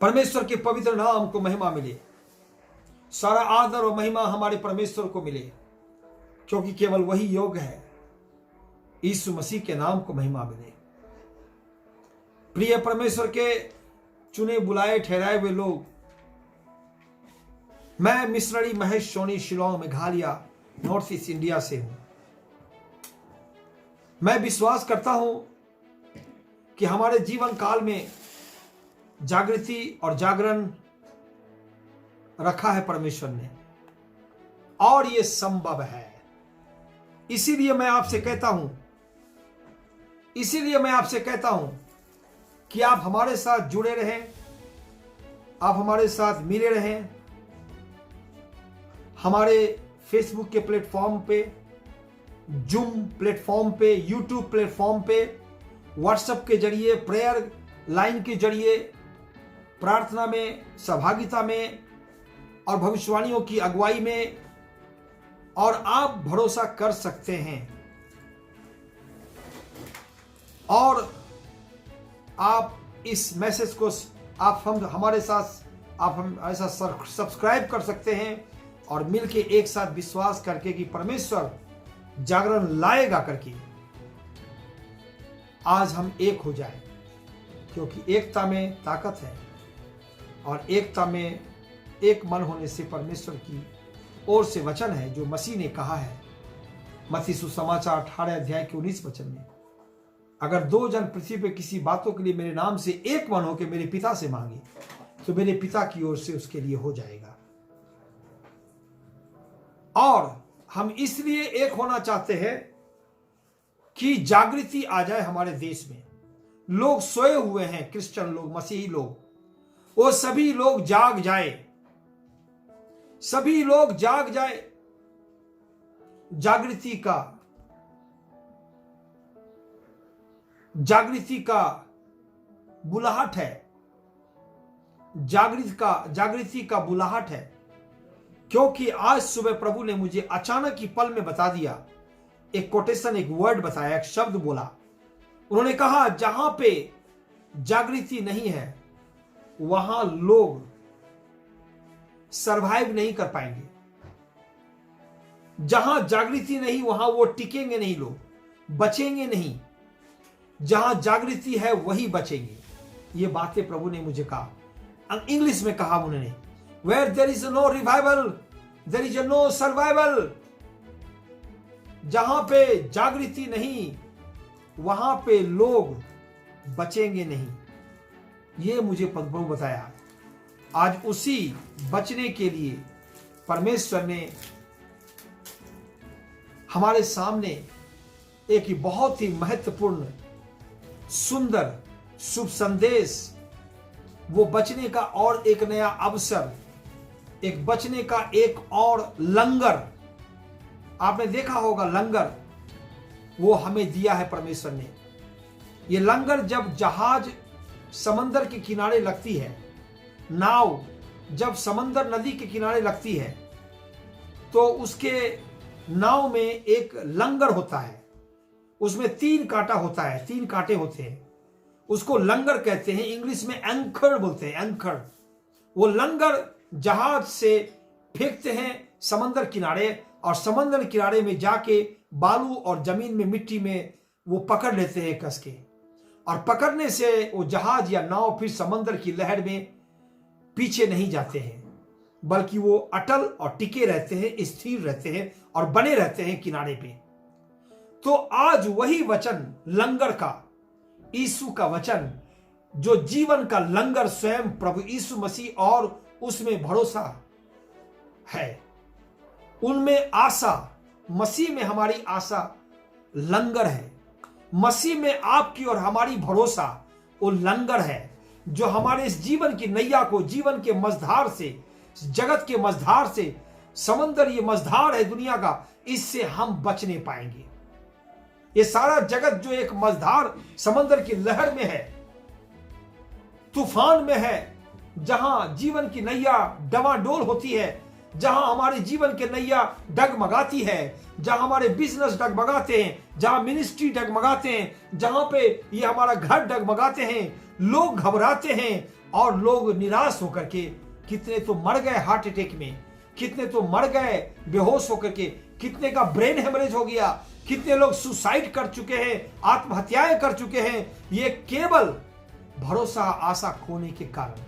परमेश्वर के पवित्र नाम को महिमा मिले, सारा आदर और महिमा हमारे परमेश्वर को मिले, क्योंकि केवल वही योग्य है। यीशु मसीह के नाम को महिमा मिले। प्रिय परमेश्वर के चुने बुलाए ठहराए हुए लोग, मैं missionary Mahesh Soni, Shillong, Meghalaya, north east India से हूं। मैं विश्वास करता हूं कि हमारे जीवन काल में जागृति और जागरण रखा है परमेश्वर ने, और यह संभव है। इसीलिए मैं आपसे कहता हूं कि आप हमारे साथ जुड़े रहें, आप हमारे साथ मिले रहें। हमारे फेसबुक के प्लेटफॉर्म पे, जूम प्लेटफॉर्म पे, यूट्यूब प्लेटफॉर्म पे, व्हाट्सएप के जरिए, प्रेयर लाइन के जरिए, प्रार्थना में, सहभागिता में और भविष्यवाणियों की अगुवाई में, और आप भरोसा कर सकते हैं। और आप इस मैसेज को हमारे साथ सब्सक्राइब कर सकते हैं और मिलके एक साथ विश्वास करके कि परमेश्वर जागरण लाएगा करके आज हम एक हो जाए, क्योंकि एकता में ताकत है और एकता में एक मन होने से परमेश्वर की ओर से वचन है जो मसीह ने कहा है मत्ती सुसमाचार 18 अध्याय के 19 वचन में, अगर दो जन पृथ्वी पे किसी बातों के लिए मेरे नाम से एक मन होकर मेरे पिता से मांगे तो मेरे पिता की ओर से उसके लिए हो जाएगा। और हम इसलिए एक होना चाहते हैं कि जागृति आ जाए हमारे देश में। लोग सोए हुए हैं, क्रिश्चियन लोग, मसीही लोग, वो सभी लोग जाग जाए, सभी लोग जाग जाए। जागृति का बुलाहट है, जागृति का बुलाहट है, क्योंकि आज सुबह प्रभु ने मुझे अचानक ही पल में बता दिया, एक कोटेशन, एक वर्ड बताया, एक शब्द बोला। उन्होंने कहा जहां पे जागृति नहीं है वहां लोग सरवाइव नहीं कर पाएंगे। जहां जागृति नहीं वहां वो टिकेंगे नहीं, लोग बचेंगे नहीं। जहां जागृति है वही बचेंगे। ये बातें प्रभु ने मुझे कहा, इंग्लिश में कहा उन्होंने, where there is no revival there is no survival. जहां पे जागृति नहीं वहां पे लोग बचेंगे नहीं। ये मुझे प्रभु बताया। आज उसी बचने के लिए परमेश्वर ने हमारे सामने एक बहुत ही महत्वपूर्ण, सुंदर, शुभ संदेश, वो बचने का और एक नया अवसर, एक बचने का एक और लंगर, आपने देखा होगा लंगर, वो हमें दिया है परमेश्वर ने। ये लंगर जब जहाज समंदर के किनारे लगती है, नाव जब समंदर नदी के किनारे लगती है, तो उसके नाव में एक लंगर होता है, उसमें 3 कांटा होता है, 3 कांटे होते हैं, उसको लंगर कहते हैं। इंग्लिश में एंकर बोलते हैं, एंकर। वो लंगर जहाज से फेंकते हैं समंदर किनारे, और समंदर किनारे में जाके बालू और जमीन में, मिट्टी में वो पकड़ लेते हैं कस के, और पकड़ने से वो जहाज या नाव फिर समंदर की लहर में पीछे नहीं जाते हैं, बल्कि वो अटल और टिके रहते हैं, स्थिर रहते हैं और बने रहते हैं किनारे पे। तो आज वही वचन लंगर का, यीशु का वचन, जो जीवन का लंगर स्वयं प्रभु यीशु मसीह और उसमें भरोसा है, उनमें आशा, मसीह में हमारी आशा लंगर है। मसीह में आपकी और हमारी भरोसा वो लंगर है, जो हमारे इस जीवन की नैया को, जीवन के मझधार से, जगत के मझधार से, समंदर ये मझधार है दुनिया का, इससे हम बच नहीं पाएंगे। ये सारा जगत जो एक मझधार समंदर की लहर में है, तूफान में है, जहां जीवन की नैया डवाडोल होती है, जहां हमारे जीवन के नैया डगमगाती है, जहां हमारे बिजनेस डगमगाते हैं, जहां मिनिस्ट्री डगमगाते हैं, जहां पे ये हमारा घर डगमगाते हैं, लोग घबराते हैं और लोग निराश होकर के, कितने तो मर गए हार्ट अटैक में, कितने तो मर गए बेहोश होकर के, कितने का ब्रेन हेमरेज हो गया, कितने लोग सुसाइड कर चुके हैं, आत्महत्याएं कर चुके हैं, ये केवल भरोसा आशा खोने के कारण।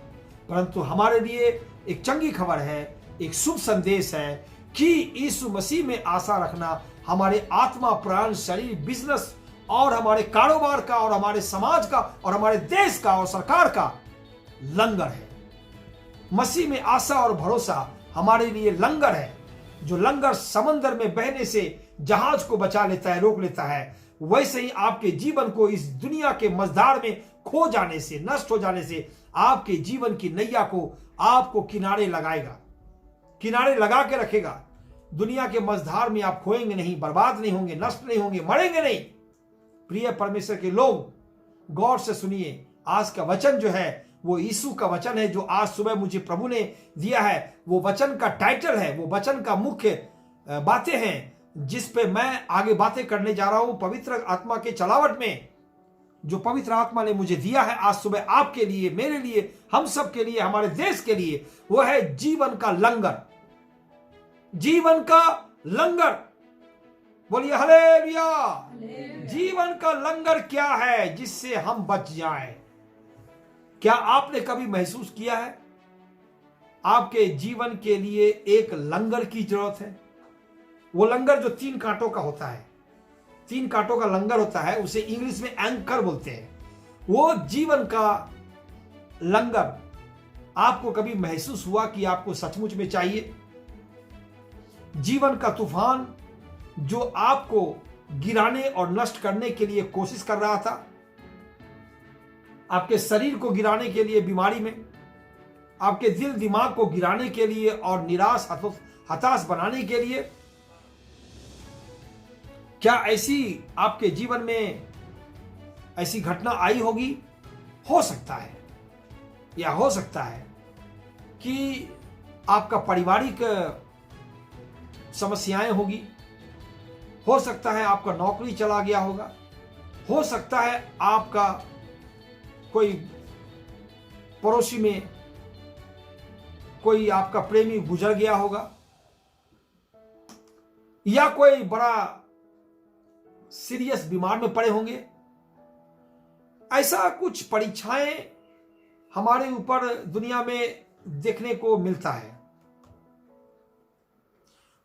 परंतु हमारे लिए एक चंगी खबर है, एक शुभ संदेश है कि यीशु मसीह में आशा रखना हमारे आत्मा, प्राण, शरीर, बिजनेस और हमारे कारोबार का और हमारे समाज का और हमारे देश का और सरकार का लंगर है। मसीह में आशा और भरोसा हमारे लिए लंगर है। जो लंगर समंदर में बहने से जहाज को बचा लेता है, रोक लेता है, वैसे ही आपके जीवन को इस दुनिया के मझधार में खो जाने से, नष्ट हो जाने से आपके जीवन की नैया को आपको किनारे लगाएगा, किनारे लगा के रखेगा। दुनिया के मझधार में आप खोएंगे नहीं, बर्बाद नहीं होंगे, नष्ट नहीं होंगे, मरेंगे नहीं। प्रिय परमेश्वर के लोग, गौर से सुनिए। आज का वचन जो है वो यीशु का वचन है, जो आज सुबह मुझे प्रभु ने दिया है। वो वचन का टाइटल है, वो वचन का मुख्य बातें हैं जिस पे मैं आगे बातें करने जा रहा हूं पवित्र आत्मा के चलावट में, जो पवित्र आत्मा ने मुझे दिया है आज सुबह आपके लिए, मेरे लिए, हम सब के लिए, हमारे देश के लिए। वो है जीवन का लंगर, जीवन का लंगर। बोलिए हालेलुया। जीवन का लंगर क्या है जिससे हम बच जाएं? क्या आपने कभी महसूस किया है आपके जीवन के लिए एक लंगर की जरूरत है? वो लंगर जो 3 कांटों का होता है, 3 कांटों का लंगर होता है, उसे इंग्लिश में एंकर बोलते हैं। वो जीवन का लंगर आपको कभी महसूस हुआ कि आपको सचमुच में चाहिए? जीवन का तूफान जो आपको गिराने और नष्ट करने के लिए कोशिश कर रहा था, आपके शरीर को गिराने के लिए बीमारी में, आपके दिल दिमाग को गिराने के लिए और निराश हताश बनाने के लिए, क्या ऐसी आपके जीवन में ऐसी घटना आई होगी? हो सकता है, या हो सकता है कि आपका पारिवारिक समस्याएं होगी, हो सकता है आपका नौकरी चला गया होगा, हो सकता है आपका कोई पड़ोसी में कोई आपका प्रेमी गुजर गया होगा, या कोई बड़ा सीरियस बीमार में पड़े होंगे। ऐसा कुछ परीक्षाएं हमारे ऊपर दुनिया में देखने को मिलता है।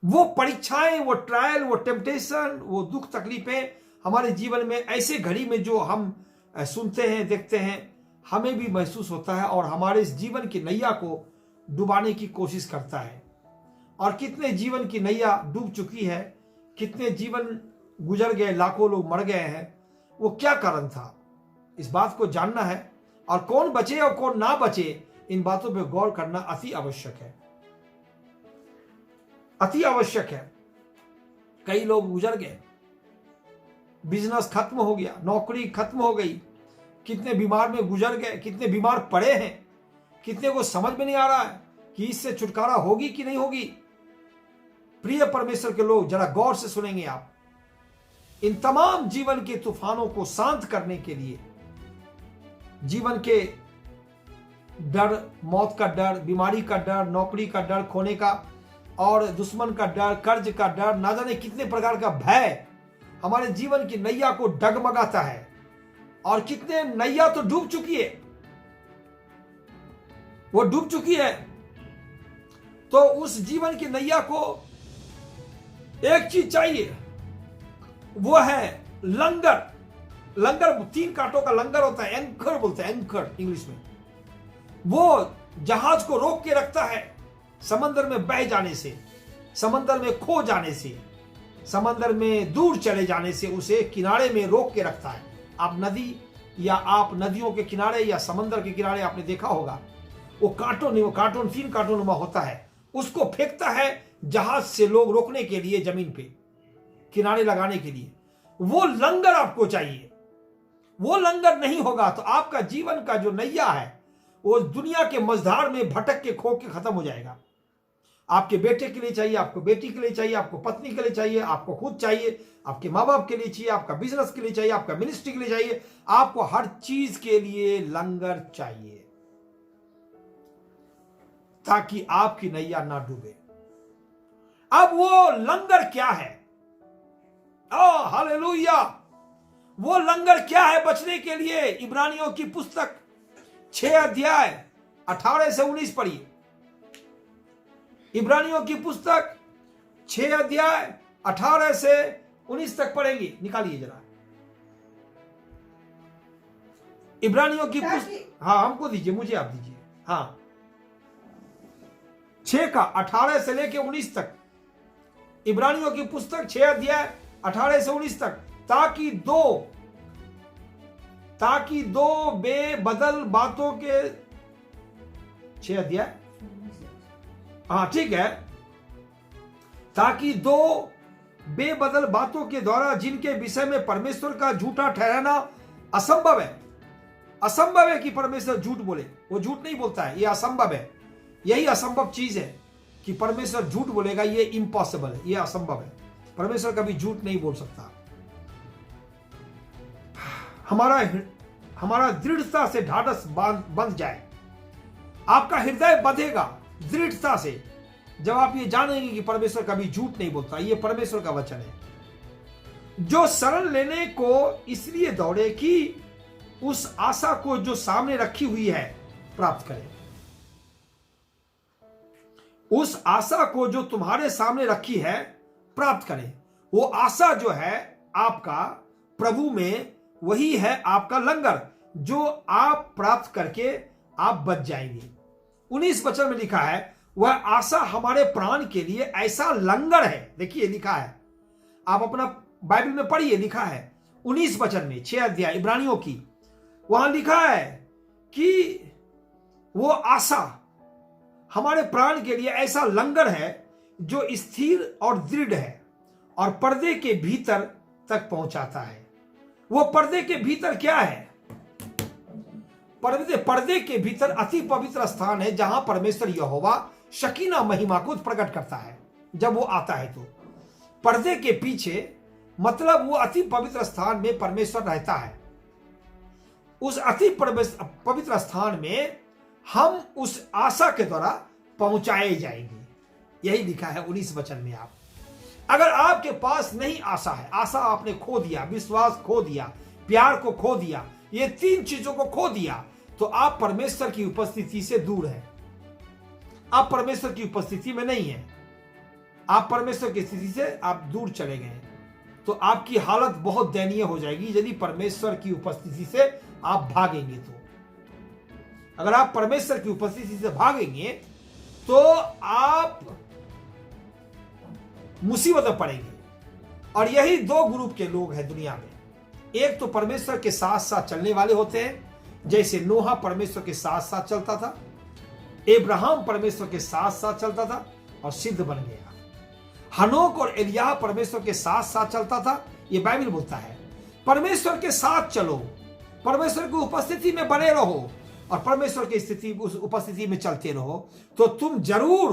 वो परीक्षाएं, वो ट्रायल, वो टेम्पटेशन, वो दुख तकलीफें हमारे जीवन में ऐसे घड़ी में जो हम सुनते हैं, देखते हैं, हमें भी महसूस होता है और हमारे इस जीवन की नैया को डुबाने की कोशिश करता है। और कितने जीवन की नैया डूब चुकी है, कितने जीवन गुजर गए, लाखों लोग मर गए हैं। वो क्या कारण था? इस बात को जानना है, और कौन बचे और कौन ना बचे, इन बातों पर गौर करना अति आवश्यक है, अति आवश्यक है। कई लोग गुजर गए, बिजनेस खत्म हो गया, नौकरी खत्म हो गई, कितने बीमार में गुजर गए, कितने बीमार पड़े हैं, कितने को समझ में नहीं आ रहा है कि इससे छुटकारा होगी कि नहीं होगी। प्रिय परमेश्वर के लोग, जरा गौर से सुनेंगे आप। इन तमाम जीवन के तूफानों को शांत करने के लिए, जीवन के डर, मौत का डर, बीमारी का डर, नौकरी का डर खोने का, और दुश्मन का डर, कर्ज का डर, ना जाने कितने प्रकार का भय हमारे जीवन की नैया को डगमगाता है। और कितने नैया तो डूब चुकी है, वो डूब चुकी है। तो उस जीवन की नैया को एक चीज चाहिए, वो है लंगर। लंगर 3 कांटों का लंगर होता है, एंकर बोलते हैं, एंकर इंग्लिश में। वो जहाज को रोक के रखता है समंदर में बह जाने से, समंदर में खो जाने से, समंदर में दूर चले जाने से, उसे किनारे में रोक के रखता है। आप नदी या आप नदियों के किनारे या समंदर के किनारे आपने देखा होगा, वो कांटों नहीं, वो कार्टून 3 कांटों नुमा होता है, उसको फेंकता है जहाज से लोग रोकने के लिए, जमीन पे किनारे लगाने के लिए। वो लंगर आपको चाहिए। वो लंगर नहीं होगा तो आपका जीवन का जो नैया है वो दुनिया के मझधार में भटक के खो के खत्म हो जाएगा। आपके बेटे के लिए चाहिए, आपको बेटी के लिए चाहिए, आपको पत्नी के लिए चाहिए, आपको खुद चाहिए, आपके माँ बाप के लिए चाहिए, आपका बिजनेस के लिए चाहिए, आपका मिनिस्ट्री के लिए चाहिए, आपको हर चीज के लिए लंगर चाहिए। ताकि आपकी नैया ना डूबे। अब वो लंगर क्या है? ओ हालेलुया! वो लंगर क्या है बचने के लिए? इब्रानियों की पुस्तक 6 अध्याय 18 से 19 पढ़िए। इब्रानियों की पुस्तक 6 अध्याय 18 से 19 तक पढ़ेंगे। निकालिए जरा इब्रानियों की पुस्तक। हाँ, हमको दीजिए, मुझे आप दीजिए। हाँ, 6 का 18 से लेके 19 तक। इब्रानियों की पुस्तक 6 अध्याय 18 से 19 तक। ताकि दो बेबदल बातों के 6 अध्याय, हाँ ठीक है। ताकि दो बेबदल बातों के द्वारा जिनके विषय में परमेश्वर का झूठा ठहराना असंभव है। असंभव है कि परमेश्वर झूठ बोले। वो झूठ नहीं बोलता है, ये असंभव है। यही असंभव चीज है कि परमेश्वर झूठ बोलेगा। ये इम्पॉसिबल है, ये असंभव है। परमेश्वर कभी झूठ नहीं बोल सकता। हमारा दृढ़ता से ढाढ़स बंध जाए। आपका हृदय बंधेगा दृढ़ता से जब आप ये जानेंगे कि परमेश्वर कभी झूठ नहीं बोलता। ये परमेश्वर का वचन है। जो शरण लेने को इसलिए दौड़े कि उस आशा को जो सामने रखी हुई है प्राप्त करें। उस आशा को जो तुम्हारे सामने रखी है प्राप्त करें। वो आशा जो है आपका प्रभु में, वही है आपका लंगर जो आप प्राप्त करके आप बच जाएंगे। 19 वचन में लिखा है, वह आशा हमारे प्राण के लिए ऐसा लंगर है। देखिए लिखा है, आप अपना बाइबल में पढ़िए, लिखा है 19 वचन में 6 अध्याय इब्रानियों की। वहां लिखा है कि वो आशा हमारे प्राण के लिए ऐसा लंगर है जो स्थिर और दृढ़ है और पर्दे के भीतर तक पहुंचाता है। वो पर्दे के भीतर क्या है? पर्दे के भीतर अति पवित्र स्थान है जहां परमेश्वर यहोवा शकीना महिमा को प्रकट करता है। जब वो आता है तो पर्दे के पीछे मतलब वो अति पवित्र स्थान में परमेश्वर रहता है। उस अति पवित्र स्थान में हम उस आशा के द्वारा पहुंचाए जाएंगे। यही लिखा है 19 वचन में। आप अगर आपके पास नहीं आशा है, आशा आपने खो दिया, विश्वास खो दिया, प्यार को खो दिया, ये 3 चीजों को खो दिया, तो आप परमेश्वर की उपस्थिति से दूर हैं। आप परमेश्वर की उपस्थिति में नहीं है। आप परमेश्वर की स्थिति से आप दूर चले गए, तो आपकी हालत बहुत दयनीय हो जाएगी यदि परमेश्वर की उपस्थिति से आप भागेंगे। तो अगर आप परमेश्वर की उपस्थिति से भागेंगे तो आप मुसीबत में पड़ेंगे। और यही 2 ग्रुप के लोग हैं दुनिया में। एक तो परमेश्वर के साथ साथ चलने वाले होते हैं, जैसे नोहा परमेश्वर के साथ साथ चलता था, अब्राहम परमेश्वर के साथ साथ चलता था और सिद्ध बन गया। हनोक और एलियाह परमेश्वर के साथ साथ चलता था। ये बाइबल बोलता है परमेश्वर के साथ चलो, परमेश्वर की उपस्थिति में बने रहो और परमेश्वर की स्थिति उस उपस्थिति में चलते रहो, तो तुम जरूर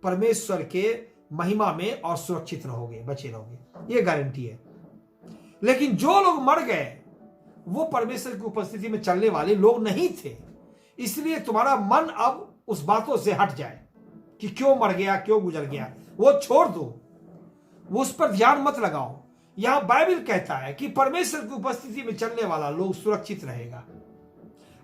परमेश्वर के महिमा में और सुरक्षित रहोगे, बचे रहोगे। ये गारंटी है। लेकिन जो लोग मर गए वो परमेश्वर की उपस्थिति में चलने वाले लोग नहीं थे। इसलिए तुम्हारा मन अब उस बातों से हट जाए कि क्यों मर गया, क्यों गुजर गया, वो छोड़ दो, वो उस पर ध्यान मत लगाओ। यहां बाइबल कहता है कि परमेश्वर की उपस्थिति में चलने वाला लोग सुरक्षित रहेगा।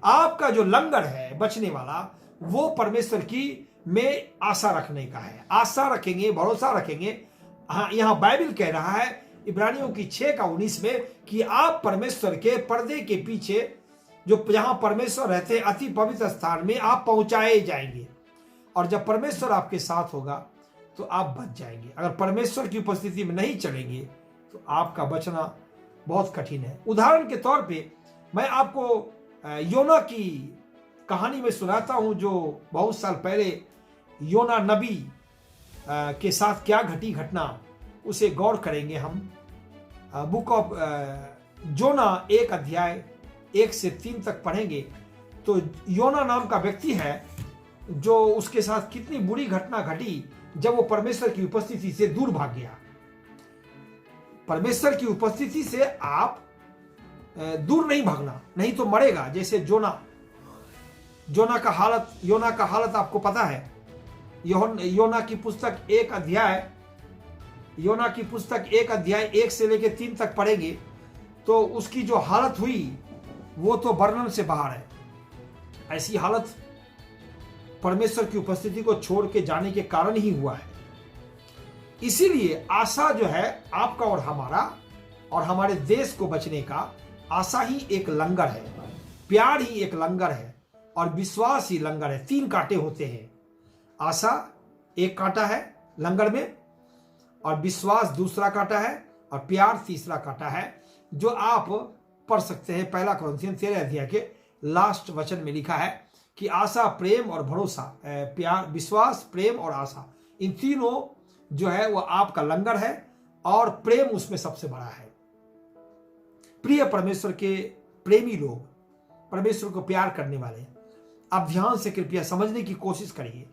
आपका जो लंगर है बचने वाला, वो परमेश्वर की में आशा रखने का है। आशा रखेंगे, भरोसा रखेंगे। हाँ, यहां बाइबल कह रहा है इब्रानियों की 6 का 19 में कि आप परमेश्वर के पर्दे के पीछे जो जहां परमेश्वर रहते हैं अति पवित्र स्थान में आप पहुंचाए जाएंगे। और जब परमेश्वर आपके साथ होगा तो आप बच जाएंगे। अगर परमेश्वर की उपस्थिति में नहीं चलेंगे तो आपका बचना बहुत कठिन है। उदाहरण के तौर पे मैं आपको योना की कहानी में सुनाता हूं, जो बहुत साल पहले योना नबी के साथ क्या घटी घटना, उसे गौर करेंगे हम। बुक ऑफ जोना 1 अध्याय 1 से 3 तक पढ़ेंगे तो योना नाम का व्यक्ति है जो उसके साथ कितनी बुरी घटना घटी जब वो परमेश्वर की उपस्थिति से दूर भाग गया। परमेश्वर की उपस्थिति से आप दूर नहीं भागना, नहीं तो मरेगा। जैसे योना का हालत आपको पता है। योना की पुस्तक 1 से लेकर 3 तक पढ़ेंगे तो उसकी जो हालत हुई वो तो वर्णन से बाहर है। ऐसी हालत परमेश्वर की उपस्थिति को छोड़ के जाने के कारण ही हुआ है। इसीलिए आशा जो है आपका और हमारा और हमारे देश को बचने का, आशा ही एक लंगर है, प्यार ही एक लंगर है और विश्वास ही लंगर है। 3 कांटे होते हैं। आशा एक कांटा है लंगर में, और विश्वास दूसरा कांटा है, और प्यार तीसरा कांटा है, जो आप पढ़ सकते हैं 1 कुरिन्थियों 13 अध्याय के लास्ट वचन में लिखा है कि आशा, प्रेम और भरोसा, प्यार, विश्वास, प्रेम और आशा, इन तीनों जो है वो आपका लंगर है और प्रेम उसमें सबसे बड़ा है। प्रिय परमेश्वर के प्रेमी लोग, परमेश्वर को प्यार करने वाले, आप ध्यान से कृपया समझने की कोशिश करिए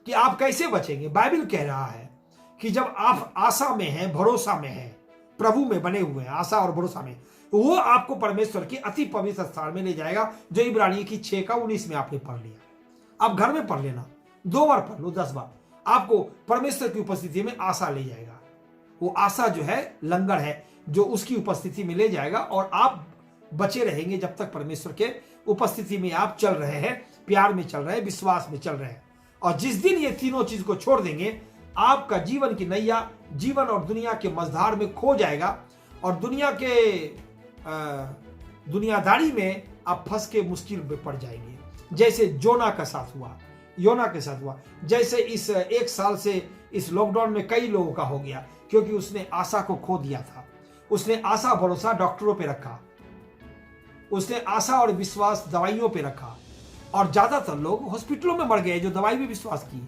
कि आप कैसे बचेंगे। बाइबल कह रहा है कि जब आप आशा में हैं, भरोसा में हैं, प्रभु में बने हुए हैं, आशा और भरोसा में, वो आपको परमेश्वर की अति पवित्र स्थान में ले जाएगा, जो इब्रानियों की 6:19 में आपने पढ़ लिया। आप घर में पढ़ लेना, 2 बार पढ़ लो, 10 बार, आपको परमेश्वर की उपस्थिति में आशा ले जाएगा। वो आशा जो है लंगर है जो उसकी उपस्थिति में ले जाएगा, और आप बचे रहेंगे जब तक परमेश्वर के उपस्थिति में आप चल रहे हैं, प्यार में चल रहे हैं, विश्वास में चल रहे हैं। और जिस दिन ये तीनों चीज को छोड़ देंगे, आपका जीवन की नैया जीवन और दुनिया के मझधार में खो जाएगा, और दुनियादारी में आप फंस के मुश्किल में पड़ जाएंगे, जैसे योना के साथ हुआ। जैसे इस 1 साल से इस लॉकडाउन में कई लोगों का हो गया, क्योंकि उसने आशा को खो दिया था। उसने आशा भरोसा डॉक्टरों पे रखा, उसने आशा और विश्वास दवाइयों पे रखा, और ज्यादातर लोग हॉस्पिटलों में मर गए जो दवाई पे विश्वास किए।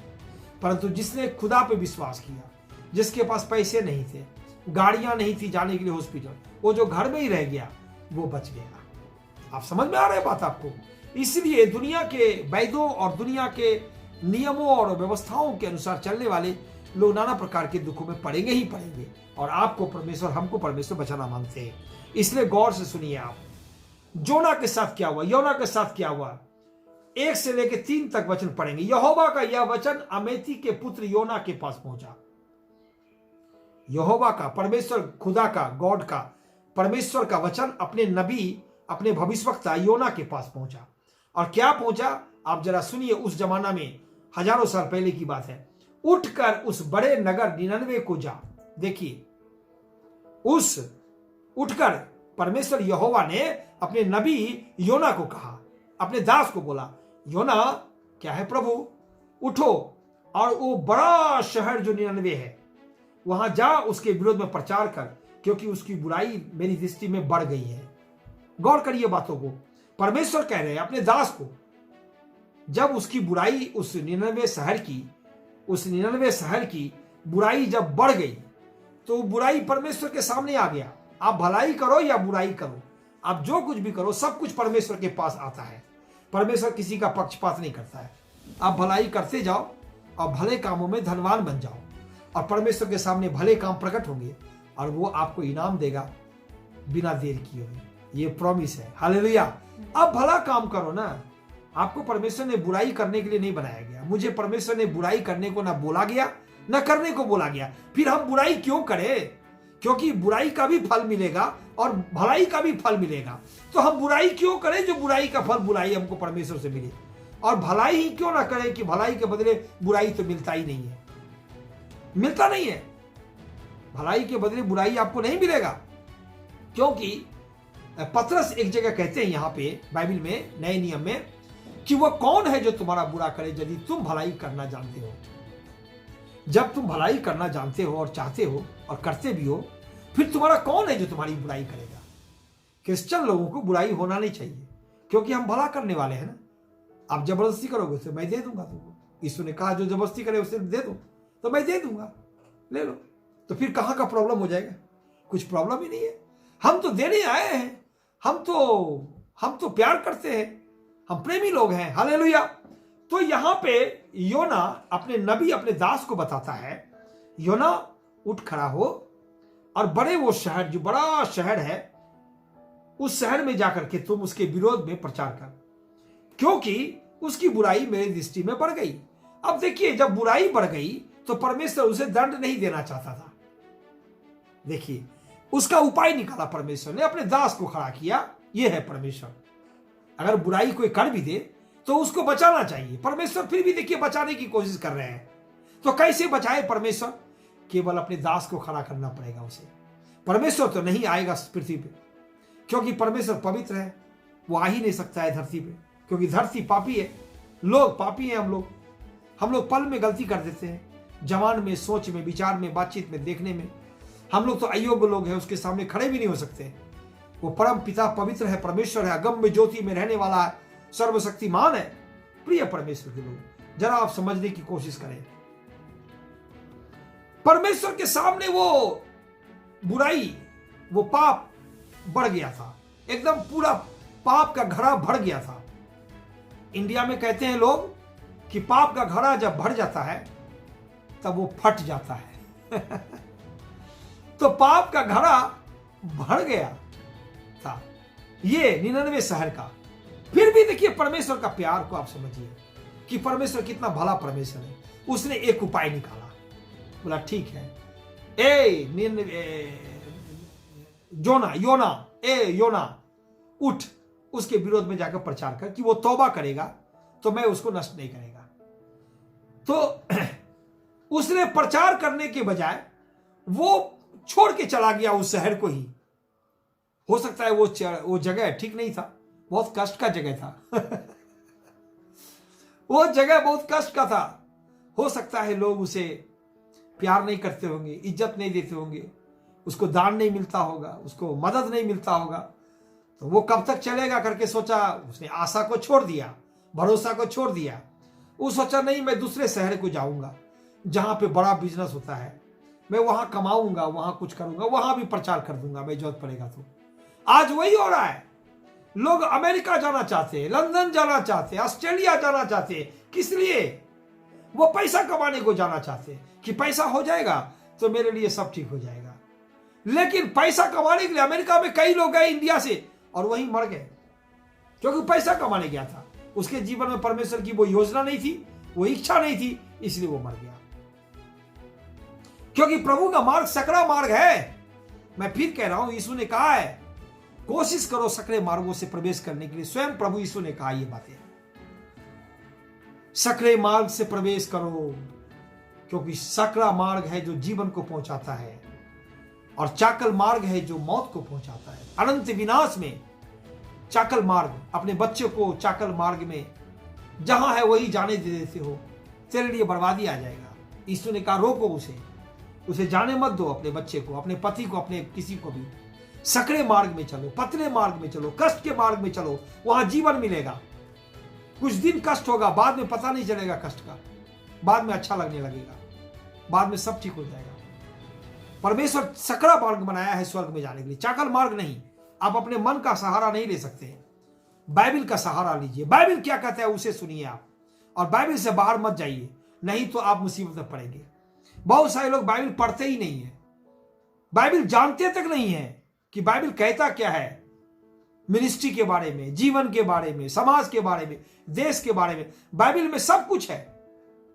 परंतु जिसने खुदा पे विश्वास किया, जिसके पास पैसे नहीं थे, गाड़ियां नहीं थी जाने के लिए हॉस्पिटल, वो जो घर में ही रह गया वो बच गया। आप समझ में आ रहा है बात आपको? इसलिए दुनिया के वैद्यों और दुनिया के नियमों और व्यवस्थाओं के अनुसार चलने वाले लोग नाना प्रकार के दुखों में पड़ेंगे ही पड़ेंगे, और आपको परमेश्वर, हमको परमेश्वर बचाना मांगते हैं। इसलिए गौर से सुनिए आप, योना के साथ क्या हुआ। 1 से लेकर 3 तक वचन पढ़ेंगे। यहोवा का यह वचन अमेती के पुत्र योना के पास पहुंचा। यहोवा का, परमेश्वर, खुदा का, गॉड का, परमेश्वर का वचन अपने नबी, अपने भविष्यवक्ता योना के पास पहुंचा। और क्या पहुंचा आप जरा सुनिए। उस जमाना में, हजारों साल पहले की बात है, उठकर उस बड़े नगर निनवे को जा। देखिए, उठकर परमेश्वर यहोवा ने अपने नबी योना को कहा, अपने दास को बोला, योना, क्या है प्रभु, उठो और वो बड़ा शहर जो निनवे है वहां जा, उसके विरोध में प्रचार कर, क्योंकि उसकी बुराई मेरी दृष्टि में बढ़ गई है। गौर करिए बातों को। परमेश्वर कह रहे हैं अपने दास को, जब उसकी बुराई, उस निनवे शहर की बुराई जब बढ़ गई, तो बुराई परमेश्वर के सामने आ गया। आप भलाई करो या बुराई करो, आप जो कुछ भी करो, सब कुछ परमेश्वर के पास आता है। परमेश्वर किसी का पक्षपात नहीं करता है। आप भलाई करते जाओ और भले कामों में धनवान बन जाओ, और परमेश्वर के सामने भले काम प्रकट होंगे, और वो आपको इनाम देगा बिना देर किए हुए। ये प्रॉमिस है। हालेलुया। अब भला काम करो ना। आपको परमेश्वर ने बुराई करने के लिए नहीं बनाया गया। मुझे परमेश्वर ने बुराई करने को ना बोला गया, ना करने को बोला गया। फिर हम बुराई क्यों करें? क्योंकि बुराई का भी फल मिलेगा और भलाई का भी फल मिलेगा। तो हम बुराई क्यों करें जो बुराई का फल, बुराई हमको परमेश्वर से मिले, और भलाई ही क्यों ना करें कि भलाई के बदले बुराई तो मिलता ही नहीं है, मिलता नहीं है। भलाई के बदले बुराई आपको नहीं मिलेगा, क्योंकि पतरस एक जगह कहते हैं यहाँ पे बाइबल में, नए नियम में, कि वह कौन है जो तुम्हारा बुरा करे यदि तुम भलाई करना जानते हो। जब तुम भलाई करना जानते हो और चाहते हो और करते भी हो, फिर तुम्हारा कौन है जो तुम्हारी बुराई करेगा? क्रिश्चियन लोगों को बुराई होना नहीं चाहिए, क्योंकि हम भला करने वाले हैं ना। आप जबरदस्ती करोगे तो मैं दे दूंगा तुमको। यीशु ने कहा जो जबरदस्ती करे उसे दे दो, तो मैं दे दूंगा, ले लो। तो फिर कहाँ का प्रॉब्लम हो जाएगा? कुछ प्रॉब्लम ही नहीं है। हम तो देने आए हैं, हम तो प्यार करते हैं, हम प्रेमी लोग हैं। हालेलुया। तो यहां पे योना अपने नबी, अपने दास को बताता है, योना उठ खड़ा हो और बड़े वो शहर, जो बड़ा शहर है, उस शहर में जाकर के तुम उसके विरोध में प्रचार कर, क्योंकि उसकी बुराई मेरी दृष्टि में बढ़ गई। अब देखिए, जब बुराई बढ़ गई तो परमेश्वर उसे दंड नहीं देना चाहता था। देखिए, उसका उपाय निकाला परमेश्वर ने, अपने दास को खड़ा किया। यह है परमेश्वर। अगर बुराई कोई कर भी दे तो उसको बचाना चाहिए। परमेश्वर फिर भी देखिए बचाने की कोशिश कर रहे हैं। तो कैसे बचाए परमेश्वर? केवल अपने दास को खड़ा करना पड़ेगा उसे। परमेश्वर तो नहीं आएगा पृथ्वी पे, क्योंकि परमेश्वर पवित्र है। वो आ ही नहीं सकता है धरती पे, क्योंकि धरती पापी है, लोग पापी हैं। हम लोग पल में गलती कर देते हैं, जवान में, सोच में, विचार में, बातचीत में, देखने में। हम लोग तो अयोग्य लोग हैं, उसके सामने खड़े भी नहीं हो सकते। वो परम पिता पवित्र है, परमेश्वर है, अगम्य ज्योति में रहने वाला है, सर्वशक्तिमान है। प्रिय परमेश्वर के लोग, जरा आप समझने की कोशिश करें। परमेश्वर के सामने वो बुराई, वो पाप बढ़ गया था, एकदम पूरा पाप का घड़ा भर गया था। इंडिया में कहते हैं लोग कि पाप का घड़ा जब भर जाता है तब वो फट जाता है। तो पाप का घड़ा भर गया था ये 99 शहर का। फिर भी देखिए परमेश्वर का प्यार को आप समझिए कि परमेश्वर कितना भला परमेश्वर है। उसने एक उपाय निकाला, बोला ठीक है, योना उठ, उसके विरोध में जाकर प्रचार कर कि वो तौबा करेगा तो मैं उसको नष्ट नहीं करेगा। तो उसने प्रचार करने के बजाय वो छोड़ के चला गया उस शहर को ही। हो सकता है वो जगह ठीक नहीं था, बहुत कष्ट का जगह था। वो जगह बहुत कष्ट का था। हो सकता है लोग उसे प्यार नहीं करते होंगे, इज्जत नहीं देते होंगे, उसको दान नहीं मिलता होगा, उसको मदद नहीं मिलता होगा। तो वो कब तक चलेगा करके सोचा। उसने आशा को छोड़ दिया, भरोसा को छोड़ दिया। वो सोचा नहीं, मैं दूसरे शहर को जाऊंगा जहां पे बड़ा बिजनेस होता है, मैं वहां कमाऊंगा, वहां कुछ करूंगा, वहां भी प्रचार कर दूंगा मैं जरूरत पड़ेगा तो। आज वही हो रहा है। लोग अमेरिका जाना चाहते हैं, लंदन जाना चाहते हैं, ऑस्ट्रेलिया जाना चाहते हैं। किस लिए? वो पैसा कमाने को जाना चाहते हैं कि पैसा हो जाएगा तो मेरे लिए सब ठीक हो जाएगा। लेकिन पैसा कमाने के लिए अमेरिका में कई लोग गए इंडिया से और वहीं मर गए, क्योंकि पैसा कमाने गया था। उसके जीवन में परमेश्वर की वो योजना नहीं थी, वो इच्छा नहीं थी, इसलिए वो मर गया। क्योंकि प्रभु का मार्ग सकरा मार्ग है। मैं फिर कह रहा हूं, यीशु ने कहा है कोशिश करो सकरे मार्गों से प्रवेश करने के लिए। स्वयं प्रभु यीशु ने कहा ये बातें, सकरे मार्ग से प्रवेश करो, क्योंकि सकरा मार्ग है जो जीवन को पहुंचाता है और चाकल मार्ग है जो मौत को पहुंचाता है, अनंत विनाश में। चाकल मार्ग, अपने बच्चे को चाकल मार्ग में जहां है वही जाने दे देते हो, तेरे लिए बर्बादी आ जाएगा। यीशु ने कहा रोको उसे जाने मत दो, अपने बच्चे को, अपने पति को, अपने किसी को भी। सकरे मार्ग में चलो, पतले मार्ग में चलो, कष्ट के मार्ग में चलो, वहां जीवन मिलेगा। कुछ दिन कष्ट होगा, बाद में पता नहीं चलेगा कष्ट का, बाद में अच्छा लगने लगेगा, बाद में सब ठीक हो जाएगा। परमेश्वर सकरा मार्ग बनाया है स्वर्ग में जाने के लिए, चाकल मार्ग नहीं। आप अपने मन का सहारा नहीं ले सकते, बाइबल का सहारा लीजिए। बाइबल क्या कहता है उसे सुनिए आप, और बाइबल से बाहर मत जाइए, नहीं तो आप मुसीबत में पड़ेंगे। बहुत सारे लोग बाइबल पढ़ते ही नहीं है, बाइबल जानते तक नहीं है कि बाइबल कहता क्या है। मिनिस्ट्री के बारे में, जीवन के बारे में, समाज के बारे में, देश के बारे में, बाइबल में सब कुछ है।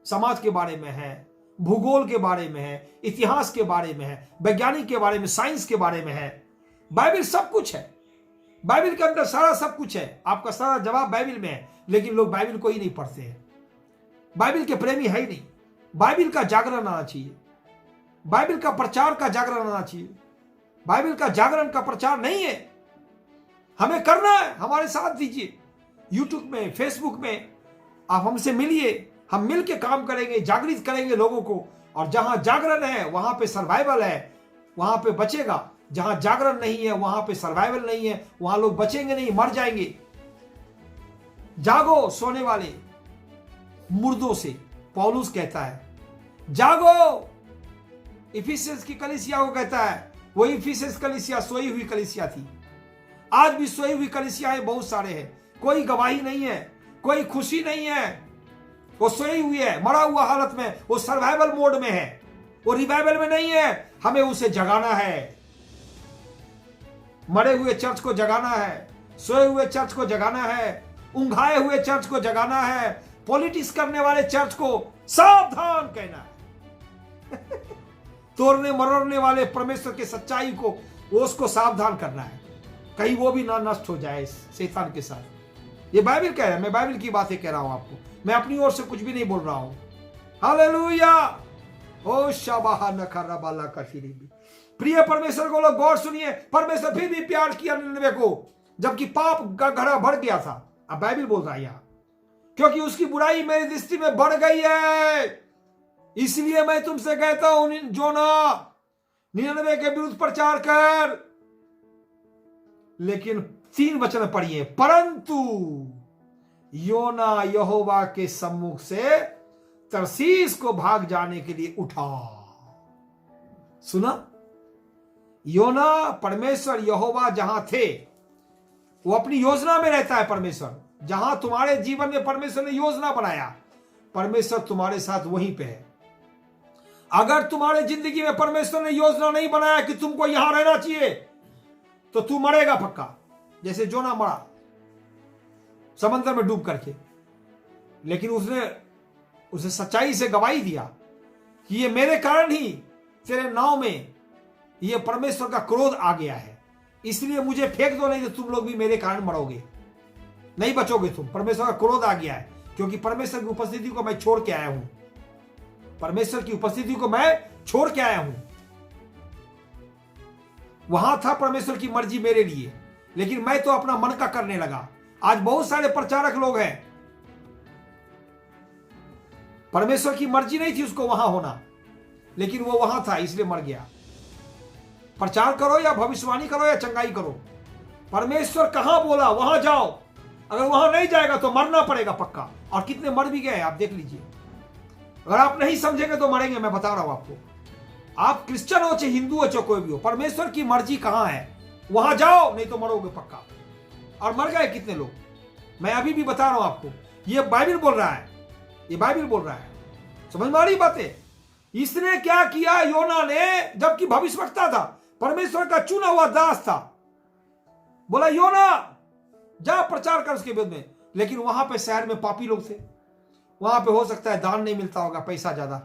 समाज के बारे में है, भूगोल के बारे में है, इतिहास के बारे में है, वैज्ञानिक के बारे में, साइंस के बारे में है। बाइबल सब कुछ है, बाइबल के अंदर सारा सब कुछ है। आपका सारा जवाब बाइबल में है, लेकिन लोग बाइबल को ही नहीं पढ़ते हैं, बाइबल के प्रेमी है ही नहीं। बाइबल का जागरण आना चाहिए, बाइबल का प्रचार का जागरण आना चाहिए। बाइबल का जागरण का प्रचार नहीं है, हमें करना है। हमारे साथ दीजिए, यूट्यूब में, फेसबुक में आप हमसे मिलिए, हम मिलके काम करेंगे, जागृत करेंगे लोगों को। और जहां जागरण है वहां पे सर्वाइवल है, वहां पे बचेगा। जहां जागरण नहीं है वहां पे सर्वाइवल नहीं है, वहां लोग बचेंगे नहीं, मर जाएंगे। जागो सोने वाले मुर्दों से, पौलुस कहता है जागो। इफिसियंस की कलीसिया को कहता है, वो इफिसियंस कलीसिया सोई हुई कलीसिया थी। आज भी सोई हुई कलीसियाएं बहुत सारे हैं, कोई गवाही नहीं है, कोई खुशी नहीं है, वो सोई हुई है, मरा हुआ हालत में, वो सर्वाइवल मोड में है, वो रिवाइवल में नहीं है। हमें उसे जगाना है, मरे हुए चर्च को जगाना है, सोए हुए चर्च को जगाना है, ऊंघाए हुए चर्च को जगाना है, पॉलिटिक्स करने वाले चर्च को सावधान कहना है। तोड़ने मरोड़ने वाले परमेश्वर के सच्चाई को वो उसको सावधान करना है, कहीं वो भी ना नष्ट हो जाए शैतान के साथ। ये बाइबल कह रहा है, मैं बाइबल की बातें कह रहा हूं आपको, मैं अपनी ओर से कुछ भी नहीं बोल रहा हूं। हालेलुया। ओ शाबाहा नखरा बाला कशीरी। प्रिय परमेश्वर को लोग गौर सुनिए, परमेश्वर फिर भी प्यार किया निनवे को, जबकि पाप का घड़ा भर गया था। अब बाइबल बोल रहा है यहां, क्योंकि उसकी बुराई मेरी दृष्टि में बढ़ गई है, इसलिए मैं तुमसे कहता हूं जोना निनवे के विरुद्ध प्रचार कर। लेकिन 3 वचन पढ़िए, परंतु योना यहोवा के सम्मुख से तरसीस को भाग जाने के लिए उठा। सुना, योना परमेश्वर यहोवा जहां थे, वो अपनी योजना में रहता है। परमेश्वर जहां तुम्हारे जीवन में परमेश्वर ने योजना बनाया, परमेश्वर तुम्हारे साथ वहीं पे है। अगर तुम्हारे जिंदगी में परमेश्वर ने योजना नहीं बनाया कि तुमको यहां रहना चाहिए, तो तू मरेगा पक्का, जैसे जोना मरा समंदर में डूब करके। लेकिन उसने सच्चाई से गवाही दिया कि ये मेरे कारण ही तेरे नाव में ये परमेश्वर का क्रोध आ गया है, इसलिए मुझे फेंक दो, नहीं तो तुम लोग भी मेरे कारण मरोगे, नहीं बचोगे तुम। परमेश्वर का क्रोध आ गया है, क्योंकि परमेश्वर की उपस्थिति को मैं छोड़ के आया हूं। परमेश्वर की उपस्थिति को मैं छोड़ के आया हूं। वहां था परमेश्वर की मर्जी मेरे लिए, लेकिन मैं तो अपना मन का करने लगा। आज बहुत सारे प्रचारक लोग हैं, परमेश्वर की मर्जी नहीं थी उसको वहां होना, लेकिन वो वहां था इसलिए मर गया। प्रचार करो या भविष्यवाणी करो या चंगाई करो, परमेश्वर कहां बोला वहां जाओ। अगर वहां नहीं जाएगा तो मरना पड़ेगा पक्का। और कितने मर भी गए आप देख लीजिए। अगर आप नहीं समझेंगे तो मरेंगे, मैं बता रहा हूं आपको। आप क्रिश्चियन हो चाहे हिंदू हो चाहे कोई भी हो, परमेश्वर की मर्जी कहां है वहां जाओ, नहीं तो मरोगे पक्का। और मर गए कितने लोग, मैं अभी भी बता रहा हूं आपको। ये बाइबल बोल रहा है, ये बाइबल बोल रहा है। समझ में आ रही बातें। इसने क्या किया, योना ने, जबकि भविष्यवक्ता था, परमेश्वर का चुना हुआ दास था, बोला योना जा प्रचार कर उसके विरुद्ध में। लेकिन वहां पे शहर में पापी लोग थे, वहां पे हो सकता है दान नहीं मिलता होगा, पैसा ज्यादा,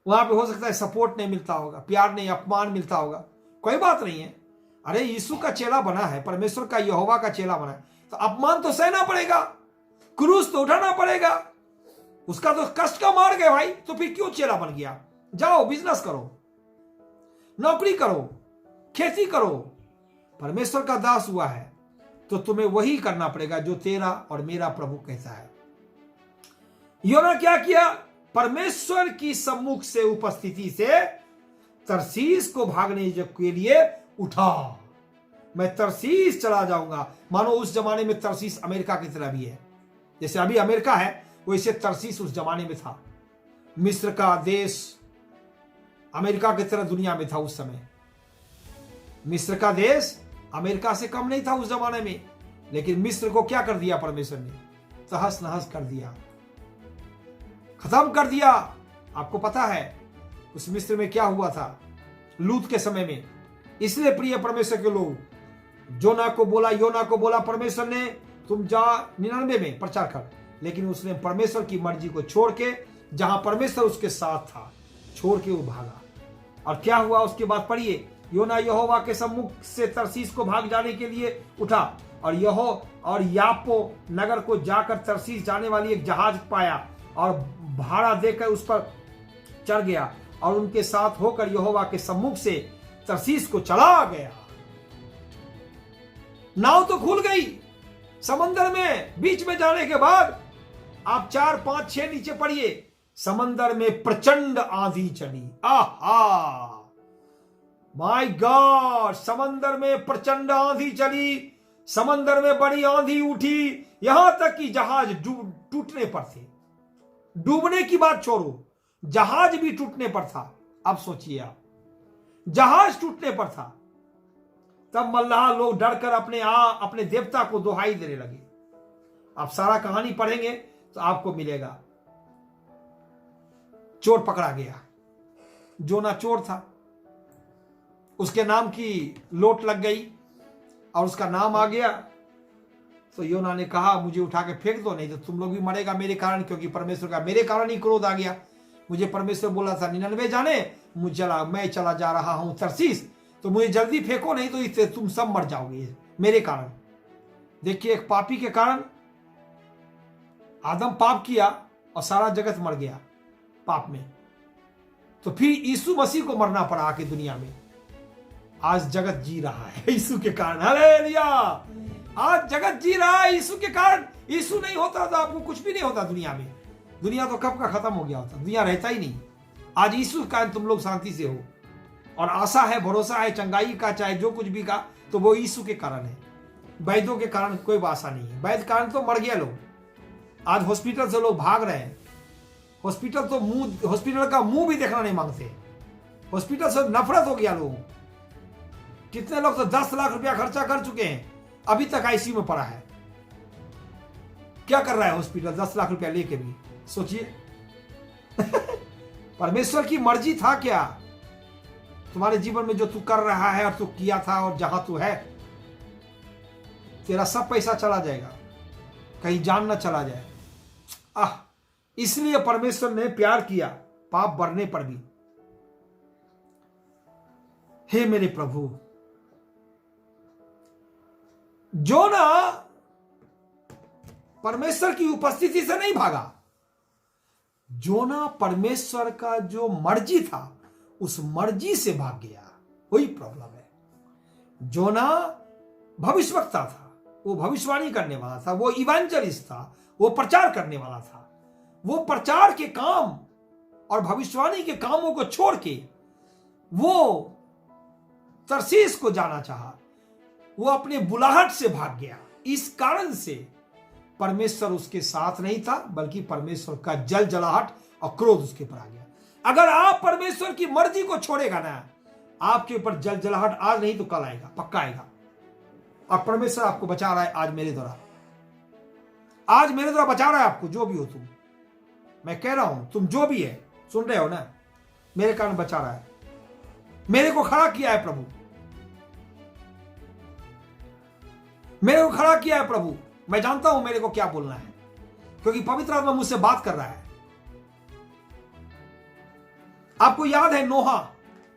वहां पे हो सकता है सपोर्ट नहीं मिलता होगा, प्यार नहीं, अपमान मिलता होगा। कोई बात नहीं है, अरे यीशु का चेला बना है, परमेश्वर का यहोवा का चेला बना है, तो अपमान तो सहना पड़ेगा, क्रूस तो उठाना पड़ेगा। उसका तो कष्ट का मार गए भाई, तो फिर क्यों चेला बन गया। जाओ बिजनेस करो, नौकरी करो, खेती करो। परमेश्वर का दास हुआ है तो तुम्हें वही करना पड़ेगा जो तेरा और मेरा प्रभु कहता है। योना क्या किया, परमेश्वर की सम्मुख से उपस्थिति से तरसीस को भागने के लिए उठा। मैं तरसीस चला जाऊंगा। मानो उस जमाने में तरसीस अमेरिका की तरह भी है, जैसे अभी अमेरिका है वैसे तरसीस उस जमाने में था। मिस्र का देश अमेरिका की तरह दुनिया में था उस समय। मिस्र का देश अमेरिका से कम नहीं था उस जमाने में, लेकिन मिस्र को क्या कर दिया परमेश्वर ने, तहस नहस कर दिया, खत्म कर दिया। आपको पता है उस मिस्र में क्या हुआ था लूत के समय में। इसलिए प्रिय परमेश्वर के लोग, योना को बोला परमेश्वर ने तुम जा 99 में प्रचार कर, लेकिन उसने परमेश्वर की मर्जी को छोड़ के, जहां परमेश्वर उसके साथ था, छोड़ के वो भागा। और क्या हुआ उसके बाद पढ़िए, योना यहोवा के सम्मुख से तरसीस को भाग जाने के लिए उठा और यापो नगर को जाकर तरसीस जाने वाली एक जहाज पाया और भाड़ा देकर उस पर चढ़ गया और उनके साथ होकर यहोवा के सम्मुख से तरसीस को चला गया। नाव तो खुल गई समंदर में। बीच में जाने के बाद आप 4, 5, 6 नीचे पढ़िए, समंदर में प्रचंड आंधी चली। आहा माय गॉड, समंदर में प्रचंड आंधी चली, समंदर में बड़ी आंधी उठी, यहां तक कि जहाज टूटने पर थे। डूबने की बात छोड़ो, जहाज भी टूटने पर था। अब सोचिए आप, जहाज टूटने पर था, तब मल्लाह लोग डरकर अपने देवता को दुहाई देने लगे। आप सारा कहानी पढ़ेंगे तो आपको मिलेगा। चोर पकड़ा गया, जोना चोर था, उसके नाम की लोट लग गई और उसका नाम आ गया तो योना ने कहा मुझे उठा के फेंक दो, नहीं तो तुम लोग भी मरेगा मेरे कारण, क्योंकि परमेश्वर का मेरे कारण ही क्रोध आ गया। मुझे परमेश्वर बोला था 99 जाने, मैं चला जा रहा हूं तरसीस, तो मुझे जल्दी फेंको, नहीं तो इससे तुम सब मर जाओगे मेरे कारण। देखिए, एक पापी के कारण आदम पाप किया और सारा जगत मर गया पाप में। तो फिर यीशु मसीह को मरना पड़ा आके दुनिया में। आज जगत जी रहा है यीशु के कारण। हालेलुया! आज जगत जी रहा है यीशु के कारण। यीशु नहीं होता तो आपको कुछ भी नहीं होता दुनिया में। दुनिया तो कब का खत्म हो गया होता, दुनिया रहता ही नहीं। आज यीशु के कारण तुम लोग शांति से हो, और आशा है, भरोसा है चंगाई का, चाहे जो कुछ भी का, तो वो यीशु के कारण है। वैद्यों के कारण कोई आशा नहीं है। वैद्य कारण तो मर गया लोग। आज हॉस्पिटल से लोग भाग रहे हैं। हॉस्पिटल का मुंह भी देखना नहीं मांगते। हॉस्पिटल से नफरत हो गया लोगों। कितने लोग तो 10 लाख रुपया खर्चा कर चुके हैं, अभी तक आईसीयू में पड़ा है। क्या कर रहा है हॉस्पिटल 10 लाख रुपया लेके भी? सोचिए। परमेश्वर की मर्जी था क्या तुम्हारे जीवन में, जो तू कर रहा है और तू किया था, और जहां तू है तेरा सब पैसा चला जाएगा, कहीं जान न चला जाए। इसलिए परमेश्वर ने प्यार किया पाप बढ़ने पर भी। हे मेरे प्रभु, जोना परमेश्वर की उपस्थिति से नहीं भागा। जोना परमेश्वर का जो मर्जी था उस मर्जी से भाग गया। वही प्रॉब्लम है। जोना भविष्यवक्ता था, वो भविष्यवाणी करने वाला था, वो इवेंजलिस्ट था, वो प्रचार करने वाला था। वो प्रचार के काम और भविष्यवाणी के कामों को छोड़ के वो तरसीस को जाना चाहा। वो अपने बुलाहट से भाग गया। इस कारण से परमेश्वर उसके साथ नहीं था, बल्कि परमेश्वर का जलाहट और क्रोध उसके ऊपर आ गया। अगर आप परमेश्वर की मर्जी को छोड़ेगा ना, आपके ऊपर जलाहट आज नहीं तो कल आएगा, पक्का आएगा। और परमेश्वर आपको बचा रहा है आज मेरे द्वारा। आज मेरे द्वारा बचा रहा है आपको, जो भी हो तुम। मैं कह रहा हूं, तुम जो भी है, सुन रहे हो ना, मेरे कारण बचा रहा है। मेरे को खड़ा किया है प्रभु, मेरे को खड़ा किया है प्रभु। मैं जानता हूं मेरे को क्या बोलना है, क्योंकि पवित्र आत्मा मुझसे बात कर रहा है। आपको याद है नोहा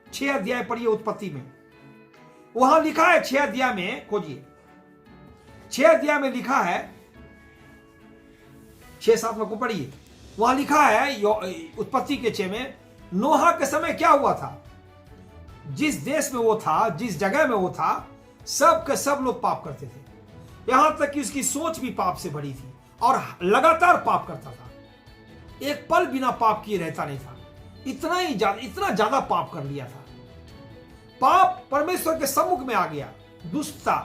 6 अध्याय पढ़िए उत्पत्ति में, वहां लिखा है 6 अध्याय में, खोजिए 6 अध्याय में लिखा है, 6-7 में को पढ़िए। वहां लिखा है उत्पत्ति के 6 में, नोहा के समय क्या हुआ था। जिस देश में वो था, जिस जगह में वो था, सब के सब लोग पाप करते थे। यहां तक कि उसकी सोच भी पाप से भरी थी और लगातार पाप करता था। एक पल बिना पाप किए रहता नहीं था। इतना ज्यादा पाप कर लिया था। पाप परमेश्वर के सम्मुख में आ गया। दुष्टता,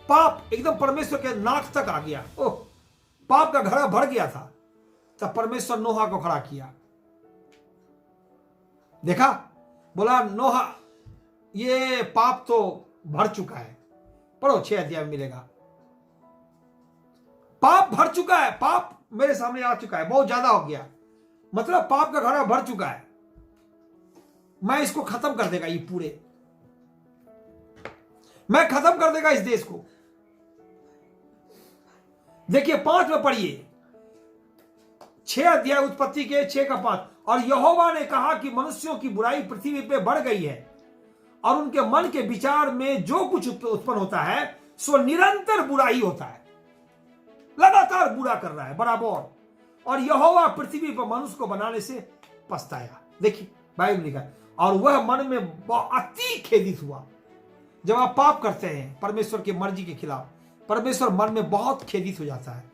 पाप एकदम परमेश्वर के नाक तक आ गया। ओह, पाप का घड़ा भर गया था। तब परमेश्वर नोहा को खड़ा किया। देखा, बोला नोहा ये पाप तो भर चुका है। पढ़ो 6 अध्याय में मिलेगा। पाप भर चुका है, पाप मेरे सामने आ चुका है, बहुत ज्यादा हो गया। मतलब पाप का घड़ा भर चुका है। मैं इसको खत्म कर देगा, ये पूरे मैं खत्म कर देगा इस देश को। देखिए 5 में पढ़िए, 6 अध्याय उत्पत्ति के 6 का 5। और यहोवा ने कहा कि मनुष्यों की बुराई पृथ्वी पे बढ़ गई है, और उनके मन के विचार में जो कुछ उत्पन्न होता है सो निरंतर बुरा ही होता है। लगातार बुरा कर रहा है बराबर। और यहोवा पृथ्वी पर मनुष्य को बनाने से पछताया। देखिए बाइबल लिखा है, और वह मन में अति खेदित हुआ। जब आप पाप करते हैं परमेश्वर की मर्जी के खिलाफ, परमेश्वर मन में बहुत खेदित हो जाता है।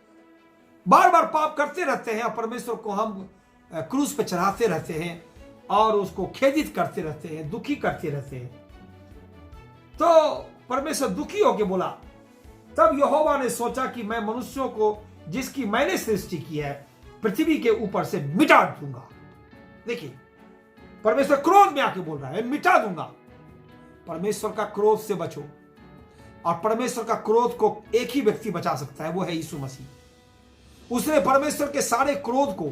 बार बार पाप करते रहते हैं और परमेश्वर को हम क्रूस पे चढ़ाते रहते हैं और उसको खेदित करते रहते हैं, दुखी करते रहते हैं। तो परमेश्वर दुखी होकर बोला, तब यहोवा ने सोचा कि मैं मनुष्यों को जिसकी मैंने सृष्टि की है पृथ्वी के ऊपर से मिटा दूंगा। देखिए परमेश्वर क्रोध में आके बोल रहा है, मिटा दूंगा। परमेश्वर का क्रोध से बचो, और परमेश्वर का क्रोध को एक ही व्यक्ति बचा सकता है, वो है यीशु मसीह। उसने परमेश्वर के सारे क्रोध को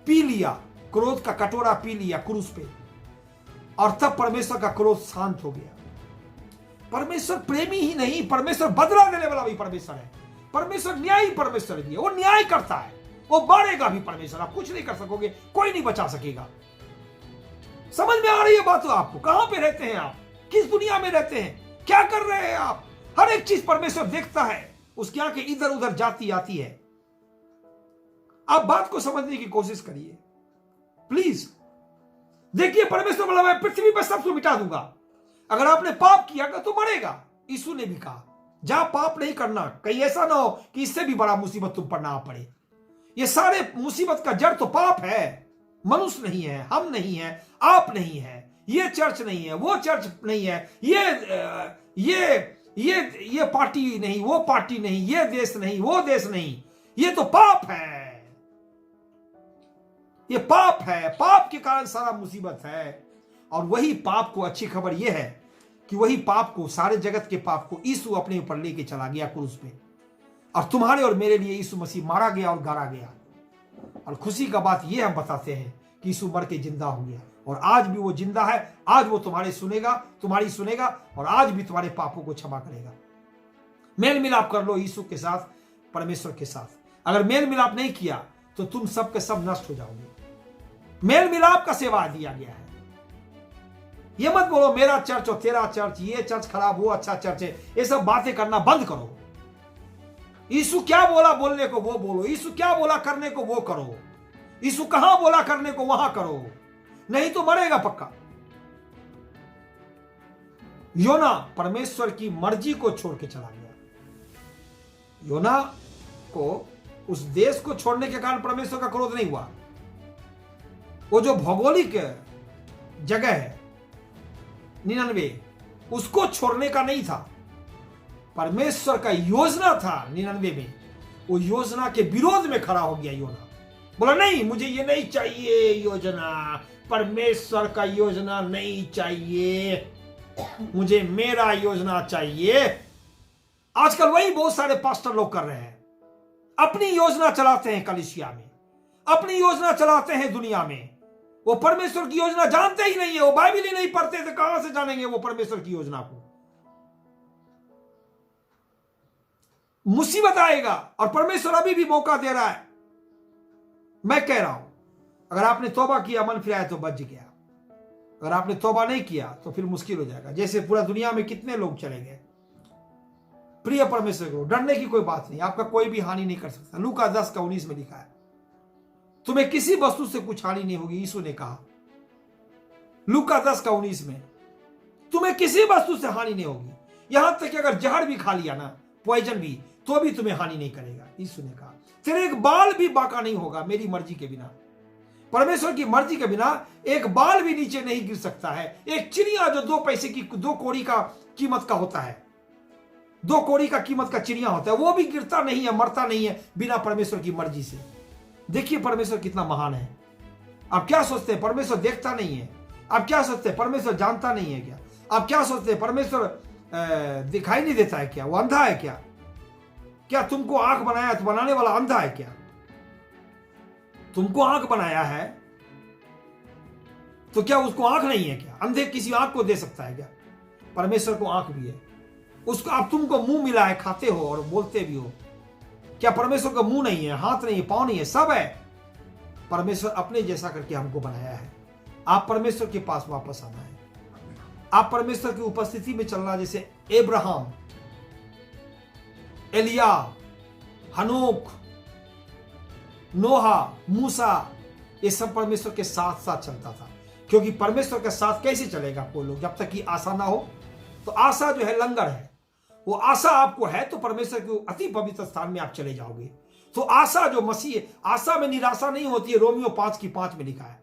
पी लिया, क्रोध का कटोरा पी लिया क्रूस पे, और तब परमेश्वर का क्रोध शांत हो गया। परमेश्वर प्रेमी ही नहीं, परमेश्वर बदला देने वाला भी परमेश्वर है। परमेश्वर न्यायी परमेश्वर भी है, वो न्याय करता है, वो बाढ़ेगा भी परमेश्वर। आप कुछ नहीं कर सकोगे, कोई नहीं बचा सकेगा। समझ में आ रही है बात? आपको कहां पे रहते हैं आप, किस दुनिया में रहते हैं, क्या कर रहे हैं आप? हर एक चीज परमेश्वर देखता है, उसकी आंखें इधर उधर जाती आती है। आप बात को समझने की कोशिश करिए प्लीज। देखिए परमेश्वर बोला मैं पृथ्वी पर सबको मिटा दूंगा, अगर आपने पाप किया तो मरेगा। यीशु ने भी कहा जा पाप नहीं करना, कहीं ऐसा ना हो कि इससे भी बड़ा मुसीबत तुम पर ना आ पड़े। ये सारे मुसीबत का जड़ तो पाप है। मनुष्य नहीं है, हम नहीं है, आप नहीं है, ये चर्च नहीं है, वो चर्च नहीं है, ये पार्टी नहीं, वो पार्टी नहीं, ये देश नहीं, वो देश नहीं, ये तो पाप है। ये पाप है, पाप के कारण सारा मुसीबत है। और वही पाप को, अच्छी खबर यह है कि वही पाप को, सारे जगत के पाप को यीशु अपने ऊपर लेके चला गया क्रूस पे, और तुम्हारे और मेरे लिए यीशु मसीह मारा गया और गाड़ा गया। और खुशी का बात यह हम बताते हैं कि यीशु मर के जिंदा हो गया, और आज भी वो जिंदा है। आज वो तुम्हारी सुनेगा, और आज भी तुम्हारे पापों को क्षमा करेगा। मेल मिलाप कर लो यीशु के साथ, परमेश्वर के साथ। अगर मेल मिलाप नहीं किया तो तुम सब के सब नष्ट हो जाओगे। मेल मिलाप का सेवा दिया गया है। ये मत बोलो मेरा चर्च और तेरा चर्च, ये चर्च खराब, वो अच्छा चर्च है, ये सब बातें करना बंद करो। यीशु क्या बोला बोलने को वो बोलो, यीशु क्या बोला करने को वो करो, यीशु कहां बोला करने को वहां करो, नहीं तो मरेगा पक्का। योना परमेश्वर की मर्जी को छोड़ के चला गया। योना को उस देश को छोड़ने के कारण परमेश्वर का क्रोध नहीं हुआ। वो जो भौगोलिक जगह है निनवे, उसको छोड़ने का नहीं था। परमेश्वर का योजना था निनवे में, वो योजना के विरोध में खड़ा हो गया योना। बोला नहीं, मुझे ये नहीं चाहिए योजना, परमेश्वर का योजना नहीं चाहिए, मुझे मेरा योजना चाहिए। आजकल वही बहुत सारे पास्टर लोग कर रहे हैं, अपनी योजना चलाते हैं कलीसिया में, अपनी योजना चलाते हैं दुनिया में। वो परमेश्वर की योजना जानते ही नहीं है, वो बाइबल ही नहीं पढ़ते थे, कहां से जानेंगे वो परमेश्वर की योजना को। मुसीबत आएगा, और परमेश्वर अभी भी मौका दे रहा है। मैं कह रहा हूं अगर आपने तौबा किया, मन फिराया तो बच गया। अगर आपने तौबा नहीं किया तो फिर मुश्किल हो जाएगा। जैसे पूरा दुनिया में कितने लोग चले गए। प्रिय परमेश्वर को डरने की कोई बात नहीं, आपका कोई भी हानि नहीं कर सकता। लूका 10:19 में लिखा है तुम्हें किसी वस्तु से कुछ हानि नहीं होगी। यीशु ने कहा लूका 10:19 में, तुम्हें किसी वस्तु से हानि नहीं होगी, यहां तक कि अगर जहर भी खा लिया ना, पॉइजन भी, तो भी तुम्हें हानि नहीं करेगा। यीशु ने कहा तेरे एक बाल भी बाका नहीं होगा मेरी मर्जी के बिना। परमेश्वर की मर्जी के बिना एक बाल भी नीचे नहीं गिर सकता है। एक चिड़िया जो 2 पैसे की, 2 कौड़ी का कीमत का होता है, 2 कौड़ी का कीमत का चिड़िया होता है, वो भी गिरता नहीं है, मरता नहीं है बिना परमेश्वर की मर्जी से। देखिए परमेश्वर कितना महान है। आप क्या सोचते हैं परमेश्वर देखता नहीं है? आप क्या सोचते हैं परमेश्वर जानता नहीं है क्या? आप क्या सोचते हैं परमेश्वर दिखाई नहीं देता है क्या? वो अंधा है क्या? क्या तुमको आंख बनाया तो बनाने वाला अंधा है क्या? तुमको आंख बनाया है तो क्या उसको आंख नहीं है क्या? अंधे किसी आंख को दे सकता है क्या? परमेश्वर को आंख भी है। उसको आप तुमको मुंह मिला है, खाते हो और बोलते भी हो। क्या परमेश्वर का मुंह नहीं है, हाथ नहीं है, पांव नहीं है? सब है। परमेश्वर अपने जैसा करके हमको बनाया है। आप परमेश्वर के पास वापस आना है, आप परमेश्वर की उपस्थिति में चलना। जैसे अब्राहम, एलिया, हनोक, नोहा, मूसा, ये सब परमेश्वर के साथ साथ चलता था। क्योंकि परमेश्वर के साथ कैसे चलेगा कोई लोग जब तक कि आशा ना हो? तो आशा जो है लंगर है। वो आशा आपको है तो परमेश्वर के अति पवित्र स्थान में आप चले जाओगे। तो आशा जो मसीह, आशा में निराशा नहीं होती है। रोमियो 5:5 में लिखा है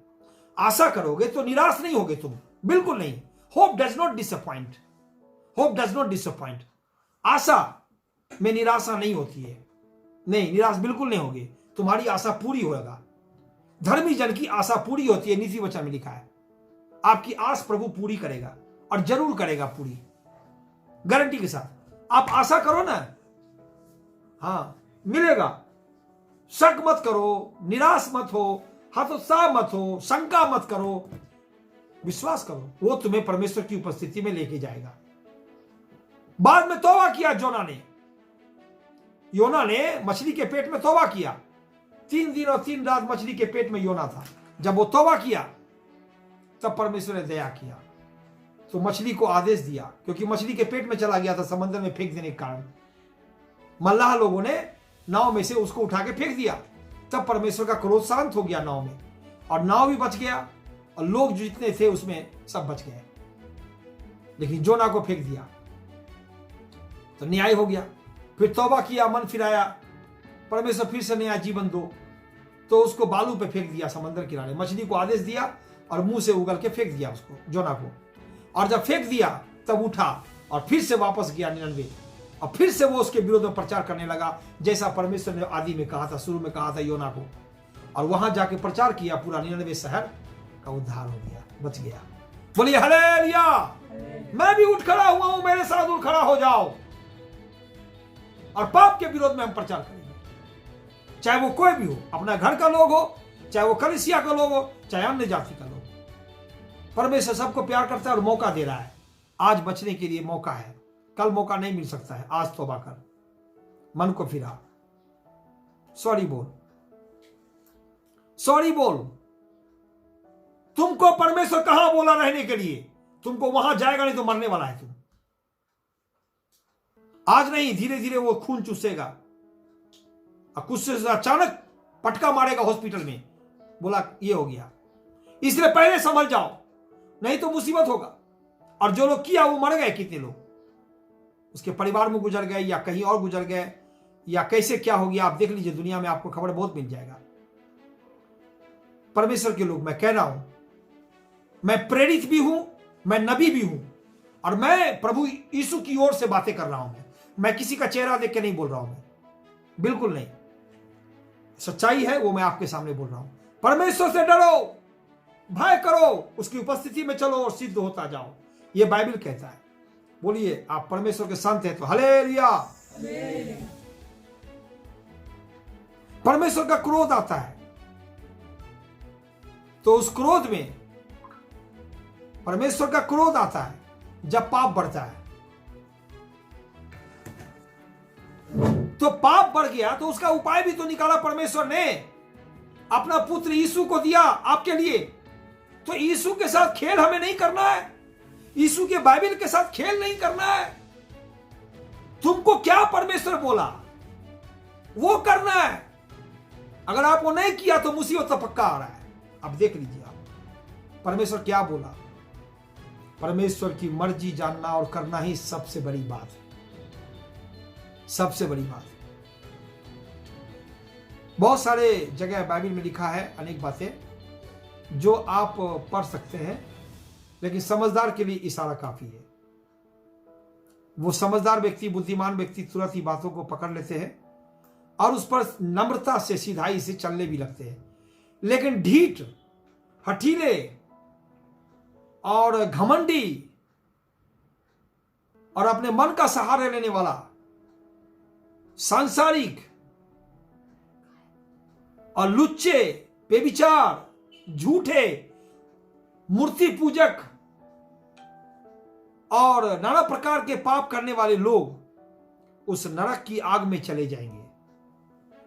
आशा करोगे तो निराश नहीं होगे तुम, बिल्कुल नहीं। Hope does not disappoint, hope does not disappoint. आशा में निराशा नहीं होती है, नहीं, निराश बिल्कुल नहीं होगी, तुम्हारी आशा पूरी होगा। धर्मी जन की आशा पूरी होती है, नीति वचन में लिखा है। आपकी आस प्रभु पूरी करेगा, और जरूर करेगा पूरी, गारंटी के साथ। आप आशा करो ना, हाँ मिलेगा। शक मत करो, निराश मत हो, हतोत्साह मत हो, शंका मत करो, विश्वास करो, वो तुम्हें परमेश्वर की उपस्थिति में लेके जाएगा। बाद में तौबा किया जोना ने, योना ने मछली के पेट में तौबा किया। 3 दिन और 3 रात मछली के पेट में योना था। जब वो तौबा किया तब परमेश्वर ने दया किया, तो मछली को आदेश दिया, क्योंकि मछली के पेट में चला गया था समंदर में फेंक देने के कारण। मल्लाह लोगों ने नाव में से उसको उठा के फेंक दिया। तब परमेश्वर का क्रोध शांत हो गया नाव में, और नाव भी बच गया, और लोग जो जितने थे उसमें सब बच गए। लेकिन जोना को फेंक दिया तो न्याय हो गया। फिर तौबा किया, मन फिराया, परमेश्वर फिर से नया जीवन दो, तो उसको बालू पे फेंक दिया समंदर किनारे। मछली को आदेश दिया और मुंह से उगल के फेंक दिया उसको, जोना को। और जब फेंक दिया तब उठा और फिर से वापस गया 99, और फिर से वो उसके विरोध में प्रचार करने लगा, जैसा परमेश्वर ने आदि में कहा था, शुरू में कहा था योना को। और वहां जाके प्रचार किया, पूरा 99 शहर का उद्धार हो गया, बच गया। बोलिए हालेलुया। मैं भी उठ खड़ा हुआ हूं, मेरे साथ उठ खड़ा हो जाओ, और पाप के विरोध में हम प्रचार करेंगे। चाहे वो कोई भी हो, अपना घर का लोग हो, चाहे वो कलीसिया का लोग हो, चाहे अन्य जाति का लोग। परमेश्वर सबको प्यार करता है और मौका दे रहा है। आज बचने के लिए मौका है, कल मौका नहीं मिल सकता है। आज तौबा कर, मन को फिरा, सॉरी बोल, सॉरी बोल। तुमको परमेश्वर कहां बोला रहने के लिए? तुमको वहां जाएगा नहीं तो मरने वाला है तुम। आज नहीं, धीरे धीरे वो खून चूसेगा, और कुछ से अचानक पटका मारेगा हॉस्पिटल में। बोला ये हो गया, इसलिए पहले समझ जाओ, नहीं तो मुसीबत होगा। और जो लोग किया वो मर गए, कितने लोग उसके परिवार में गुजर गए, या कहीं और गुजर गए, या कैसे क्या हो गया, आप देख लीजिए, दुनिया में आपको खबर बहुत मिल जाएगा। परमेश्वर के लोग, मैं कह रहा हूं, मैं प्रेरित भी हूं, मैं नबी भी हूं, और मैं प्रभु यीशु की ओर से बातें कर रहा हूं। मैं किसी का चेहरा देख के नहीं बोल रहा हूं, मैं बिल्कुल नहीं। सच्चाई है वो मैं आपके सामने बोल रहा हूं। परमेश्वर से डरो, भय करो, उसकी उपस्थिति में चलो और सिद्ध होता जाओ, ये बाइबल कहता है। बोलिए, आप परमेश्वर के संत हैं तो हालेलुया। परमेश्वर का क्रोध आता है, तो उस क्रोध में, परमेश्वर का क्रोध आता है जब पाप बढ़ता है। तो पाप बढ़ गया तो उसका उपाय भी तो निकाला परमेश्वर ने, अपना पुत्र यीशु को दिया आपके लिए। तो यीशु के साथ खेल हमें नहीं करना है, यीशु के बाइबल के साथ खेल नहीं करना है। तुमको क्या परमेश्वर बोला वो करना है। अगर आप वो नहीं किया तो मुसीबत तो पक्का आ रहा है। अब देख लीजिए आप परमेश्वर क्या बोला। परमेश्वर की मर्जी जानना और करना ही सबसे बड़ी बात है, सबसे बड़ी बात। बहुत सारे जगह बाइबल में लिखा है अनेक बातें जो आप पढ़ सकते हैं, लेकिन समझदार के लिए इशारा काफी है। वो समझदार व्यक्ति, बुद्धिमान व्यक्ति तुरंत ही बातों को पकड़ लेते हैं और उस पर नम्रता से, सीधाई से चलने भी लगते हैं। लेकिन ढीठ, हठीले और घमंडी और अपने मन का सहारा लेने वाला, सांसारिक और लुच्चे, बेविचार, झूठे, मूर्ति पूजक और नाना प्रकार के पाप करने वाले लोग उस नरक की आग में चले जाएंगे,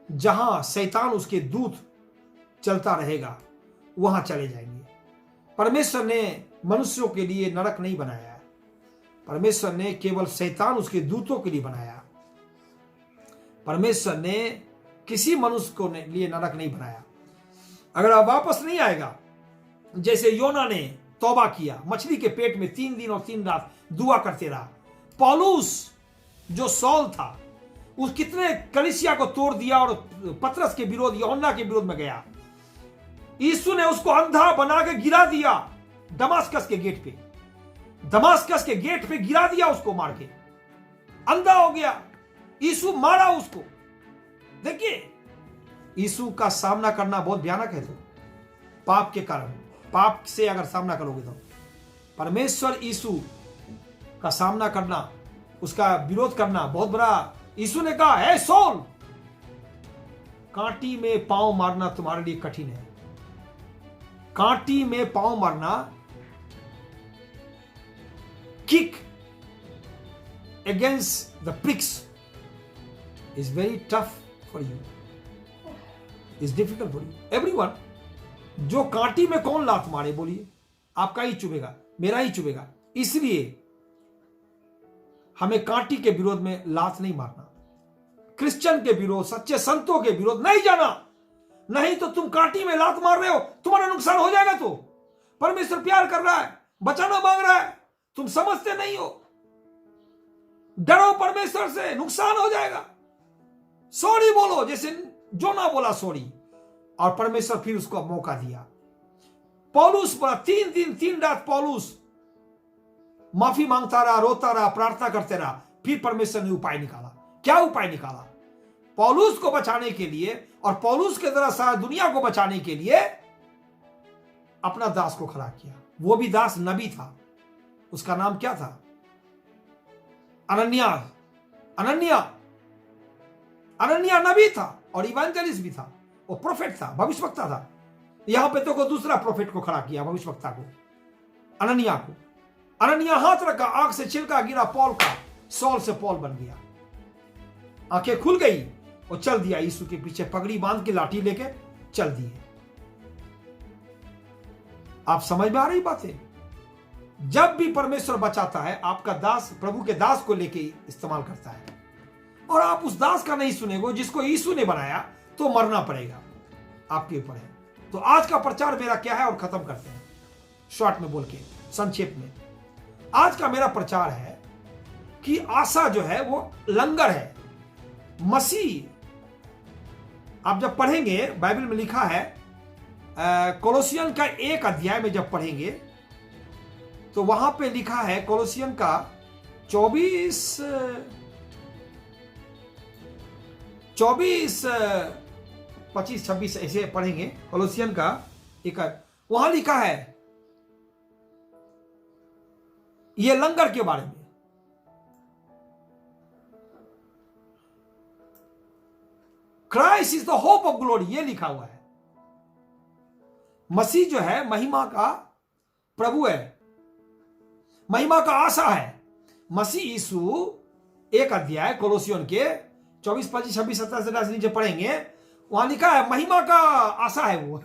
जहां शैतान उसके दूत चलता रहेगा, वहां चले जाएंगे। परमेश्वर ने मनुष्यों के लिए नरक नहीं बनाया है, परमेश्वर ने केवल शैतान उसके दूतों के लिए बनाया। परमेश्वर ने किसी मनुष्य को लिए नरक नहीं बनाया। अगर आप वापस नहीं आएगा, जैसे योना ने तौबा किया, मछली के पेट में 3 दिन और 3 रात दुआ करते रहा। पौलुस जो सौल था, उस कितने कलीसिया को तोड़ दिया और पतरस के विरोध, यूहन्ना के विरोध में गया। यीशु ने उसको अंधा बना के गिरा दिया दमास्कस के गेट पे, दमास्कस के गेट पे गिरा दिया उसको, मार के अंधा हो गया। यीशु मारा उसको। देखिए, यीशु का सामना करना बहुत भयानक है। तो पाप के कारण, पाप से अगर सामना करोगे तो परमेश्वर यीशु का सामना करना, उसका विरोध करना बहुत बड़ा। यीशु ने कहा, है सौल, कांटी में पांव मारना तुम्हारे लिए कठिन है। कांटी में पांव मारना, kick against the prix, is very tough for you, is difficult for you. Everyone, जो कांटी में कौन लात मारे बोलिए? आपका ही चुभेगा, मेरा ही चुभेगा। इसलिए हमें कांटी के विरोध में लात नहीं मारना, क्रिश्चियन के विरोध, सच्चे संतों के विरोध नहीं जाना। नहीं तो तुम कांटी में लात मार रहे हो, तुम्हारा नुकसान हो जाएगा। तो परमेश्वर प्यार कर रहा है, बचाना मांग रहा है, तुम समझते नहीं हो। डरो परमेश्वर से, नुकसान हो जाएगा। सॉरी बोलो, जैसे जोना बोला सॉरी, और परमेश्वर फिर उसको मौका दिया। पौलुस बोला 3 दिन 3 रात पौलुस माफी मांगता रहा, रोता रहा, प्रार्थना करते रहा। फिर परमेश्वर ने उपाय निकाला। क्या उपाय निकाला? पौलुस को बचाने के लिए और पौलुस के द्वारा सारी दुनिया को बचाने के लिए अपना दास को खड़ा किया। वो भी दास नबी था। उसका नाम क्या था? अनन्या। अनन्या अनन्या नबी था और इवेंजलिस्ट भी था, वो प्रोफेट था, भविष्यवक्ता था। यहां पे तो को दूसरा प्रोफेट को खड़ा किया, भविष्यवक्ता को, अनन्या को। अनन्या हाथ रखा, आंख से छिलका गिरा पौल का, सॉल से पौल बन गया। आंखें खुल गई और चल दिया यीशु के पीछे, पगड़ी बांध के लाठी लेके चल दिए। आप समझ में आ रही बात है? जब भी परमेश्वर बचाता है, आपका दास प्रभु के दास को लेके इस्तेमाल करता है, और आप उस दास का नहीं सुनेगो जिसको यीशु ने बनाया, तो मरना पड़ेगा, आपके ऊपर है। तो आज का प्रचार मेरा क्या है, और खत्म करते हैं शॉर्ट में बोल के, संक्षेप में। आज का मेरा प्रचार है कि आशा जो है वो लंगर है। मसीह, आप जब पढ़ेंगे, बाइबल में लिखा है, कोलोसियन का 1 अध्याय में जब पढ़ेंगे तो वहां पे लिखा है, कोलोसियन का 24, 25, 26 ऐसे पढ़ेंगे। कोलोसियन का 1, वहां लिखा है ये लंगर के बारे में। Christ is the hope of glory, ये लिखा हुआ है। मसीह जो है महिमा का प्रभु है, महिमा का आशा है। मसीह यीशु 1 अध्याय कोलोसियन के 24, 25, 26, 27 से नीचे पढ़ेंगे, वहां लिखा है महिमा का आशा है वो।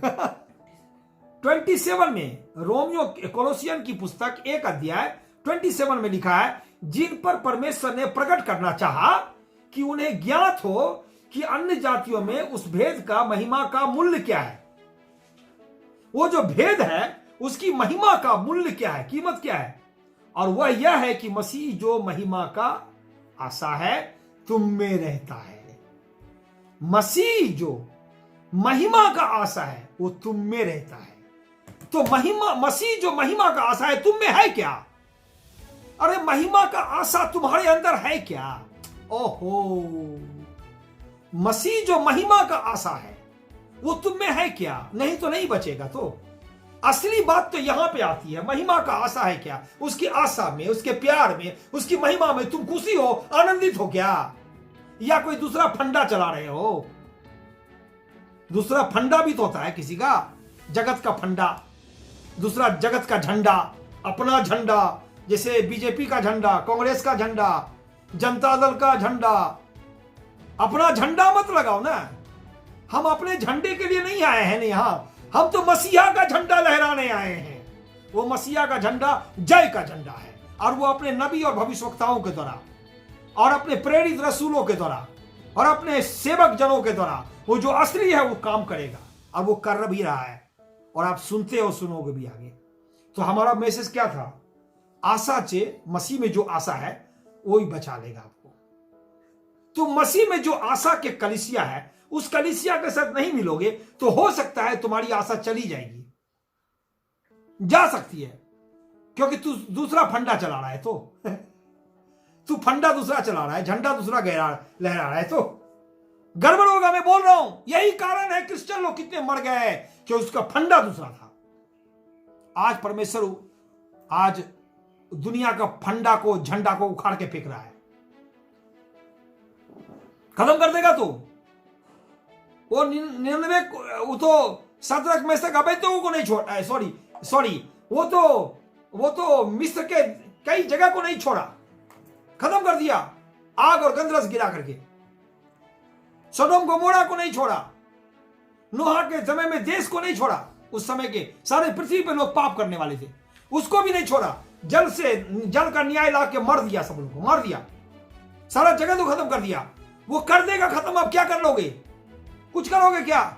27 में, रोमियो कोलोसियन की पुस्तक 1 अध्याय 27 में लिखा है, जिन पर परमेश्वर ने प्रकट करना चाहा कि उन्हें ज्ञात हो कि अन्य जातियों में उस भेद का महिमा का मूल्य क्या है। वो जो भेद है उसकी महिमा का मूल्य क्या है, कीमत क्या है, और वह यह है कि मसीह जो महिमा का आशा है तुम में रहता है। मसीह जो महिमा का आशा है वो तुम में रहता है। तो मसीह जो महिमा का आशा है तुम में है क्या? अरे महिमा का आशा तुम्हारे अंदर है क्या? ओहो, मसीह जो महिमा का आशा है वो तुम में है क्या? नहीं तो नहीं बचेगा। तो असली बात तो यहां पे आती है, महिमा का आशा है क्या? उसकी आशा में, उसके प्यार में, उसकी महिमा में तुम खुशी हो, आनंदित हो क्या? या कोई दूसरा फंडा चला रहे हो? दूसरा फंडा भी तो होता है किसी का, जगत का फंडा, दूसरा जगत का झंडा, अपना झंडा, जैसे बीजेपी का झंडा, कांग्रेस का झंडा, जनता दल का झंडा। अपना झंडा मत लगाओ ना। हम अपने झंडे के लिए नहीं आए हैं यहां, हम तो मसीहा का झंडा लहराने आए हैं। वो मसीहा का झंडा जय का झंडा है, और वो अपने नबी और भविष्यवक्ताओं के द्वारा, और अपने प्रेरित रसूलों के द्वारा, और अपने सेवक जनों के द्वारा वो जो असली है वो काम करेगा, और वो कर भी रहा है, और आप सुनते हो, सुनोगे भी आगे। तो हमारा मैसेज क्या था? आशा चे मसीह में जो आशा है वो ही बचा लेगा आपको। तो मसीह में जो आशा के कलीसिया है, उस कलीसिया के साथ नहीं मिलोगे तो हो सकता है तुम्हारी आशा चली जाएगी, जा सकती है, क्योंकि तू दूसरा फंडा चला रहा है। तो तू फंडा दूसरा चला रहा है, झंडा दूसरा लहरा रहा है, तो गड़बड़ होगा। मैं बोल रहा हूं, यही कारण है क्रिश्चियन लोग कितने मर गए, कि उसका फंडा दूसरा था। आज परमेश्वर आज दुनिया का फंडा को, झंडा को उखाड़ के फेंक रहा है, खत्म कर देगा। तो वो 99, वो तो सदरक मेशक अबेदनगो को नहीं छोड़ा, सॉरी वो तो मिस्र के कई जगह को नहीं छोड़ा, खत्म कर दिया आग और गंधरस गिरा करके। सदोम गोमोरा को नहीं छोड़ा, नोहा के समय में देश को नहीं छोड़ा, उस समय के सारे पृथ्वी पे लोग पाप करने वाले थे, उसको भी नहीं छोड़ा। जल का न्याय ला के मर दिया, सब लोग को मार दिया, सारा जगत को खत्म कर दिया। वो कर देगा खत्म, अब क्या कर लोगे? कुछ करोगे क्या?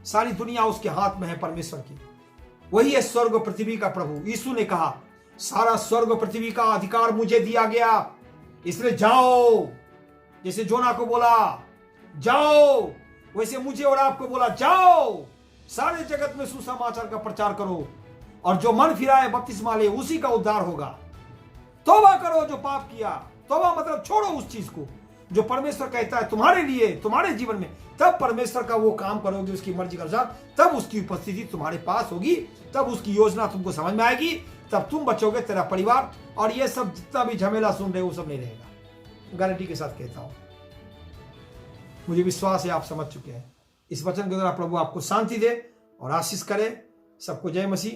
सारी दुनिया उसके हाथ में है, परमेश्वर की। वही है स्वर्ग और पृथ्वी का प्रभु। यीशु ने कहा सारा स्वर्ग और पृथ्वी का अधिकार मुझे दिया गया, इसलिए जाओ। जैसे जोना को बोला जाओ, वैसे मुझे और आपको बोला जाओ, सारे जगत में सुसमाचार का प्रचार करो, और जो मन फिराए बपतिस्मा ले उसी का उद्धार होगा। तौबा करो जो पाप किया, तौबा मतलब छोड़ो उस चीज को जो परमेश्वर कहता है तुम्हारे लिए, तुम्हारे जीवन में। तब परमेश्वर का वो काम करोगे उसकी मर्जी के अनुसार, तब उसकी उपस्थिति तुम्हारे पास होगी, तब उसकी योजना तुमको समझ में आएगी, तब तुम बचोगे, तेरा परिवार, और ये सब जितना भी झमेला सुन रहे हो वो सब नहीं रहेगा। गारंटी के साथ कहता हूं, मुझे विश्वास है आप समझ चुके हैं। इस वचन के द्वारा प्रभु आपको शांति दे और आशीष करे। सबको जय मसीह।